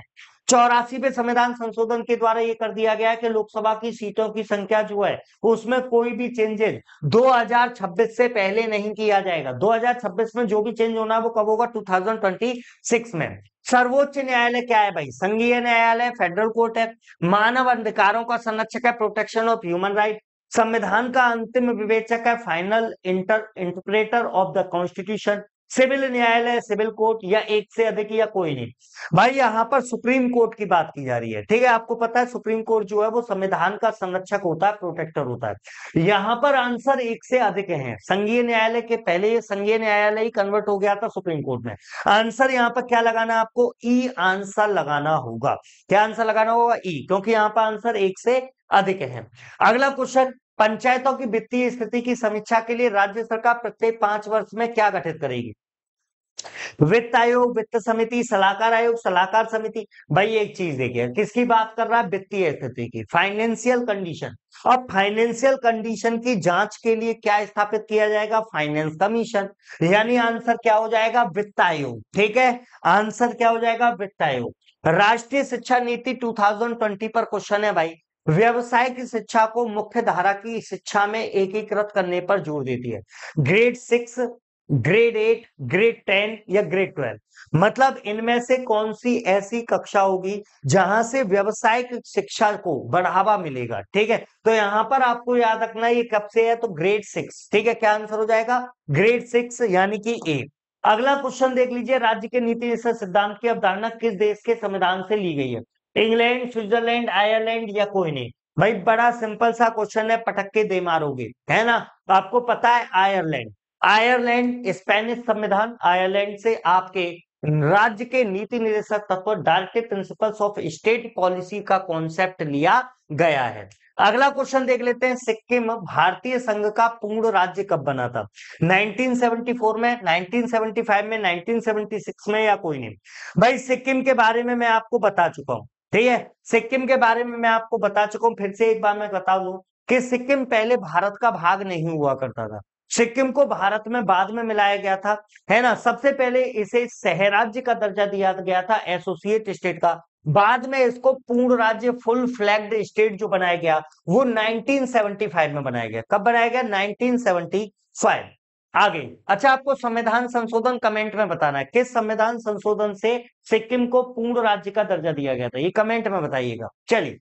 84वें संविधान संशोधन के द्वारा ये कर दिया गया है कि लोकसभा की सीटों की संख्या जो है उसमें कोई भी चेंजेस 2026 से पहले नहीं किया जाएगा। 2026 में जो भी चेंज होना है वो कब होगा? 2026 में। सर्वोच्च न्यायालय क्या है भाई? संघीय न्यायालय, फेडरल कोर्ट है। मानव अधिकारों का संरक्षक है, प्रोटेक्शन ऑफ ह्यूमन राइट। संविधान का अंतिम विवेचक है, final interpreter of the constitution. Civil न्यायालय, सिविल कोर्ट, या एक से अधिक, या कोई नहीं। भाई यहाँ पर सुप्रीम कोर्ट की बात की जा रही है, ठीक है, आपको पता है सुप्रीम कोर्ट जो है वो संविधान का संरक्षक होता है, प्रोटेक्टर होता है। यहाँ पर आंसर एक से अधिक है। संघीय न्यायालय के पहले ये संघीय न्यायालय ही कन्वर्ट हो गया था सुप्रीम कोर्ट में। आंसर यहाँ पर क्या लगाना है आपको? ई आंसर लगाना होगा। क्या आंसर लगाना होगा? ई, क्योंकि यहाँ पर आंसर एक से अधिक है। अगला क्वेश्चन, पंचायतों की वित्तीय स्थिति की समीक्षा के लिए राज्य सरकार प्रत्येक 5 वर्ष में क्या गठित करेगी? वित्त आयोग, वित्त समिति, सलाहकार आयोग, सलाहकार समिति। भाई एक चीज देखिए, किसकी बात कर रहा है? वित्तीय स्थिति की, फाइनेंशियल कंडीशन। और फाइनेंशियल कंडीशन की जांच के लिए क्या स्थापित किया जाएगा? Finance commission. यानी आंसर क्या हो जाएगा? वित्त आयोग। ठीक है, आंसर क्या हो जाएगा? वित्त आयोग। राष्ट्रीय शिक्षा नीति 2020 पर क्वेश्चन है भाई, व्यवसायिक शिक्षा को मुख्य धारा की शिक्षा में एकीकृत करने पर जोर देती है। ग्रेड 6, ग्रेड 8, ग्रेड 10, या ग्रेड 12, मतलब इनमें से कौन सी ऐसी कक्षा होगी जहां से व्यवसायिक शिक्षा को बढ़ावा मिलेगा? ठीक है, तो यहां पर आपको याद रखना ये कब से है? तो ग्रेड 6। ठीक है, क्या आंसर हो जाएगा? ग्रेड 6, यानी कि ए। अगला क्वेश्चन देख लीजिए, राज्य के नीति निषेध सिद्धांत की अवधारणा किस देश के संविधान से ली गई है? इंग्लैंड, स्विट्जरलैंड, आयरलैंड, या कोई नहीं। भाई बड़ा सिंपल सा क्वेश्चन है, पटक के दे मारोगे, है ना? तो आपको पता है आयरलैंड। आयरलैंड स्पेनिश संविधान, आयरलैंड से आपके राज्य के नीति निर्देशक तत्व directive principles of state policy का कॉन्सेप्ट लिया गया है। अगला क्वेश्चन देख लेते हैं, सिक्किम भारतीय संघ का पूर्ण राज्य कब बना था? 1974 में, 1975 में, 1976 में, या कोई नहीं? भाई सिक्किम के बारे में मैं आपको बता चुका हूं, ठीक है, सिक्किम के बारे में मैं आपको बता चुका हूं। फिर से एक बार मैं बता दूं कि सिक्किम पहले भारत का भाग नहीं हुआ करता था, सिक्किम को भारत में बाद में मिलाया गया था, है ना। सबसे पहले इसे शहर राज्य का दर्जा दिया गया था, एसोसिएट स्टेट का। बाद में इसको पूर्ण राज्य, फुल फ्लैग्ड स्टेट जो बनाया गया वो 1975 में बनाया गया। कब बनाया गया? 1975। आगे, अच्छा, आपको संविधान संशोधन कमेंट में बताना है, किस संविधान संशोधन से सिक्किम को पूर्ण राज्य का दर्जा दिया गया था, ये कमेंट में बताइएगा। चलिए,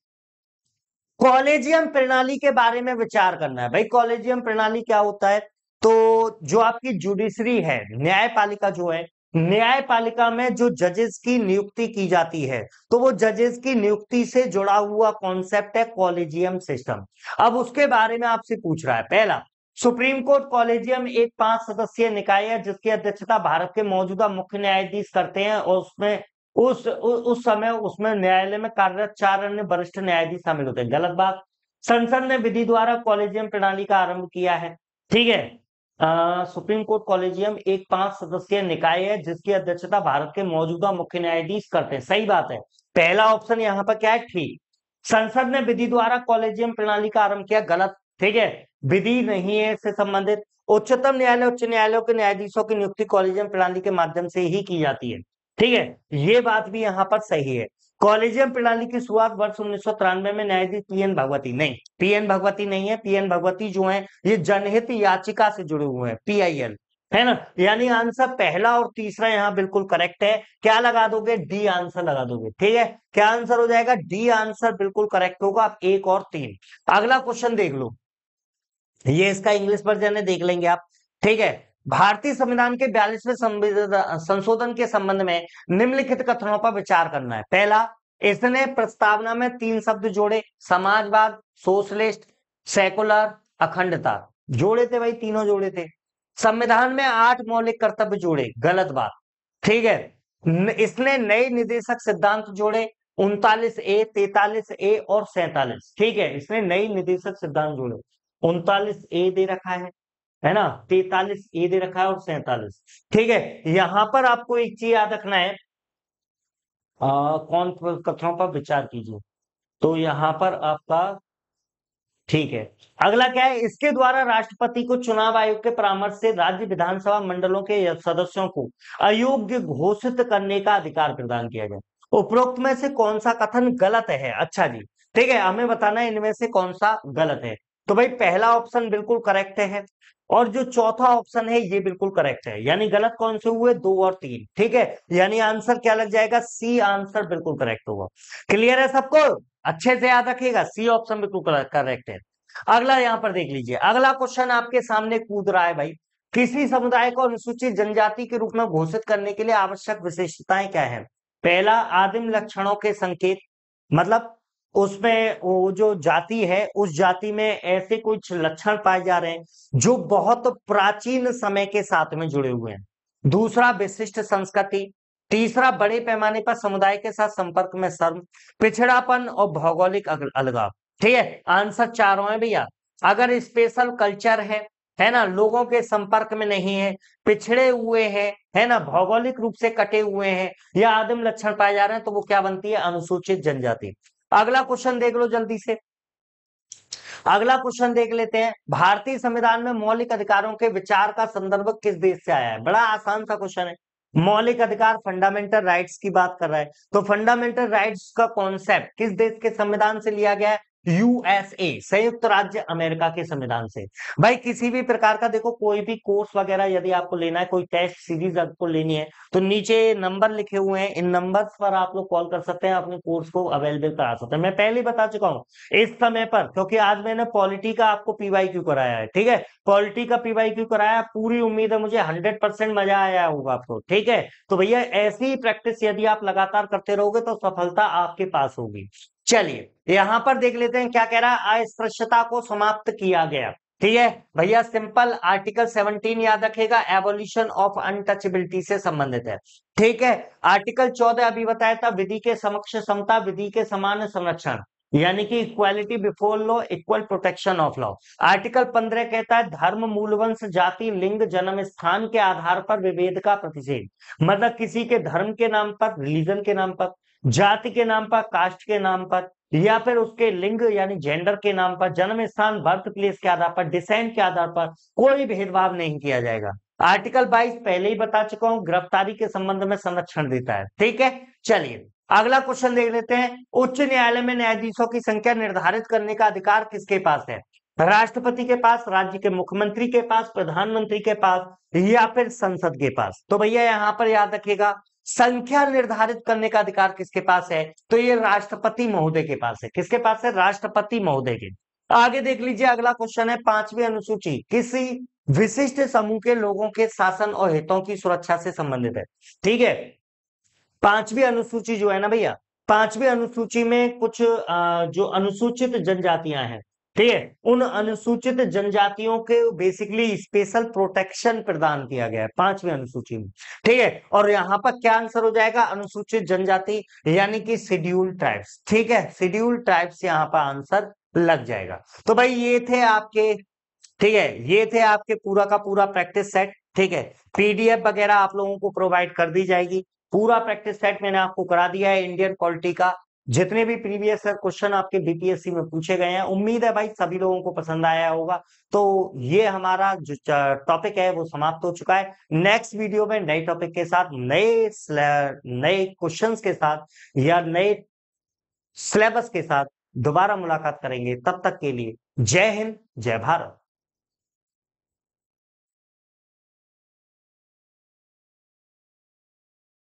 कॉलेजियम प्रणाली के बारे में विचार करना है। भाई कॉलेजियम प्रणाली क्या होता है? तो जो आपकी जुडिशरी है, न्यायपालिका जो है, न्यायपालिका में जो जजेस की नियुक्ति की जाती है, तो वो जजेस की नियुक्ति से जुड़ा हुआ कॉन्सेप्ट है कॉलेजियम सिस्टम। अब उसके बारे में आपसे पूछ रहा है। पहला, सुप्रीम कोर्ट कॉलेजियम एक 5 सदस्यीय निकाय है जिसकी अध्यक्षता भारत के मौजूदा मुख्य न्यायाधीश करते हैं, और उसमें उस समय उसमें न्यायालय में कार्यरत 4 अन्य वरिष्ठ न्यायाधीश शामिल होते हैं। गलत बात। संसद ने विधि द्वारा कॉलेजियम प्रणाली का आरंभ किया है, ठीक है। सुप्रीम कोर्ट कॉलेजियम एक 5 सदस्यीय निकाय है जिसकी अध्यक्षता भारत के मौजूदा मुख्य न्यायाधीश करते हैं। सही बात है, पहला ऑप्शन यहाँ पर क्या है? ठीक। संसद ने विधि द्वारा कॉलेजियम प्रणाली का आरंभ किया। गलत, ठीक है, विधि नहीं है इससे संबंधित। उच्चतम न्यायालय, उच्च न्यायालयों के न्यायाधीशों की नियुक्ति कॉलेजियम प्रणाली के माध्यम से ही की जाती है, ठीक है, ये बात भी यहाँ पर सही है। कॉलेजियम प्रणाली की शुरुआत वर्ष 1993 में न्यायाधीश पीएन भगवती, नहीं, पीएन भगवती नहीं है, पीएन भगवती जो है ये जनहित याचिका से जुड़े हुए हैं, पीआईएल, है ना। यानी आंसर पहला और तीसरा यहाँ बिल्कुल करेक्ट है। क्या लगा दोगे? डी आंसर लगा दोगे, ठीक है। क्या आंसर हो जाएगा? डी आंसर बिल्कुल करेक्ट होगा। आप 1 और 3। अगला क्वेश्चन देख लो, ये इसका इंग्लिश वर्जन है, देख लेंगे आप, ठीक है। भारतीय संविधान के 42वें संशोधन के संबंध में निम्नलिखित कथनों पर विचार करना है। पहला, इसने प्रस्तावना में 3 शब्द जोड़े, समाजवाद, सोशलिस्ट, सेकुलर, अखंडता। जोड़े थे भाई, तीनों जोड़े थे। संविधान में 8 मौलिक कर्तव्य जोड़े। गलत बात, ठीक है। इसने नए निदेशक सिद्धांत जोड़े, 39A, 43A और 47, ठीक है, इसने नई निदेशक सिद्धांत जोड़े। 39A दे रखा है ना, 43A दे रखा है और 47, ठीक है। यहां पर आपको एक चीज याद रखना है, कौन कथनों पर विचार कीजिए, तो यहां पर आपका, ठीक है। अगला क्या है? इसके द्वारा राष्ट्रपति को चुनाव आयोग के परामर्श से राज्य विधानसभा मंडलों के सदस्यों को अयोग्य घोषित करने का अधिकार प्रदान किया गया। उपरोक्त में से कौन सा कथन गलत है? अच्छा जी, ठीक है, हमें बताना है इनमें से कौन सा गलत है। तो भाई पहला ऑप्शन बिल्कुल करेक्ट है, और जो चौथा ऑप्शन है ये बिल्कुल करेक्ट है। यानी गलत कौन से हुए? 2 और 3, ठीक है। यानी आंसर क्या लग जाएगा? सी आंसर बिल्कुल करेक्ट होगा। क्लियर है सबको? अच्छे से याद रखिएगा, सी ऑप्शन बिल्कुल करेक्ट है। अगला यहां पर देख लीजिए, अगला क्वेश्चन आपके सामने कूद रहा है भाई, किसी समुदाय को अनुसूचित जनजाति के रूप में घोषित करने के लिए आवश्यक विशेषताएं क्या है? पहला, आदिम लक्षणों के संकेत, मतलब उसमें वो जो जाति है उस जाति में ऐसे कुछ लक्षण पाए जा रहे हैं जो बहुत प्राचीन समय के साथ में जुड़े हुए हैं। दूसरा, विशिष्ट संस्कृति। तीसरा, बड़े पैमाने पर समुदाय के साथ संपर्क में शर्म, पिछड़ापन और भौगोलिक अलगाव, ठीक है। आंसर चारों है भैया। अगर स्पेशल कल्चर है ना, लोगों के संपर्क में नहीं है, पिछड़े हुए हैं, है ना, भौगोलिक रूप से कटे हुए हैं, या आदिम लक्षण पाए जा रहे हैं, तो वो क्या बनती है? अनुसूचित जनजाति। अगला क्वेश्चन देख लो जल्दी से, अगला क्वेश्चन देख लेते हैं। भारतीय संविधान में मौलिक अधिकारों के विचार का संदर्भ किस देश से आया है? बड़ा आसान सा क्वेश्चन है। मौलिक अधिकार, फंडामेंटल राइट्स की बात कर रहा है, तो फंडामेंटल राइट्स का कॉन्सेप्ट किस देश के संविधान से लिया गया है? यूएसए, संयुक्त राज्य अमेरिका के संविधान से। भाई किसी भी प्रकार का देखो, कोई भी कोर्स वगैरह यदि आपको लेना है, कोई टेस्ट सीरीज आपको लेनी है, तो नीचे नंबर लिखे हुए हैं, इन नंबर्स पर आप लोग कॉल कर सकते हैं, अपने कोर्स को अवेलेबल करा सकते हैं। मैं पहले ही बता चुका हूँ इस समय पर, क्योंकि आज मैंने पॉलिटी का आपको पीवाईक्यू कराया है, ठीक है, पॉलिटी का पीवाईक्यू कराया। पूरी उम्मीद है मुझे 100% मजा आया होगा आपको, ठीक है। तो भैया ऐसी ही प्रैक्टिस यदि आप लगातार करते रहोगे तो सफलता आपके पास होगी। चलिए यहां पर देख लेते हैं क्या कह रहा है। अस्पृश्यता को समाप्त किया गया, ठीक है भैया, सिंपल आर्टिकल 17 याद रखेगा, एबोलिशन ऑफ अनटचेबिलिटी से संबंधित है। ठीक है, आर्टिकल 14 अभी बताया था, विधि के समक्ष समता, विधि के समान संरक्षण, यानी कि equality before law, equal protection of law. Article 15 कहता है धर्म, मूलवंश, जाति, लिंग, जन्म स्थान के आधार पर विभेद का प्रतिषेध, मतलब किसी के धर्म के नाम पर, रिलीजन के नाम पर, जाति के नाम पर, कास्ट के नाम पर, या फिर उसके लिंग यानी जेंडर के नाम पर, जन्म स्थान बर्थ प्लेस के आधार पर, डिसेंट के आधार पर कोई भेदभाव नहीं किया जाएगा। आर्टिकल 22 पहले ही बता चुका हूं, गिरफ्तारी के संबंध में संरक्षण देता है। ठीक है, चलिए अगला क्वेश्चन देख लेते हैं। उच्च न्यायालय में न्यायाधीशों की संख्या निर्धारित करने का अधिकार किसके पास है? राष्ट्रपति के पास, राज्य के मुख्यमंत्री के पास, प्रधानमंत्री के पास, या फिर संसद के पास? तो भैया यहां पर याद रखिएगा, संख्या निर्धारित करने का अधिकार किसके पास है? तो ये राष्ट्रपति महोदय के पास है। किसके पास है? राष्ट्रपति महोदय के। आगे देख लीजिए, अगला क्वेश्चन है, 5वीं अनुसूची किसी विशिष्ट समूह के लोगों के शासन और हितों की सुरक्षा से संबंधित है। ठीक है, 5वीं अनुसूची जो है ना भैया, 5वीं अनुसूची में कुछ जो अनुसूचित जनजातियां हैं, ठीक है, उन अनुसूचित जनजातियों के बेसिकली स्पेशल प्रोटेक्शन प्रदान किया गया है 5वीं अनुसूची में। ठीक है, और यहाँ पर क्या आंसर हो जाएगा? अनुसूचित जनजाति यानी कि शेड्यूल्ड ट्राइब्स। ठीक है, शेड्यूल्ड ट्राइब्स यहाँ पर आंसर लग जाएगा। तो भाई ये थे आपके, ठीक है, ये थे आपके पूरा का पूरा प्रैक्टिस सेट। ठीक है, पीडीएफ वगैरह आप लोगों को प्रोवाइड कर दी जाएगी। पूरा प्रैक्टिस सेट मैंने आपको करा दिया है इंडियन पॉलिटी का, जितने भी प्रीवियस क्वेश्चन आपके बीपीएससी में पूछे गए हैं। उम्मीद है भाई सभी लोगों को पसंद आया होगा। तो ये हमारा जो टॉपिक है वो समाप्त हो चुका है। नेक्स्ट वीडियो में नए टॉपिक के साथ, नए क्वेश्चंस के साथ या नए सिलेबस के साथ दोबारा मुलाकात करेंगे। तब तक के लिए जय हिंद, जय भारत।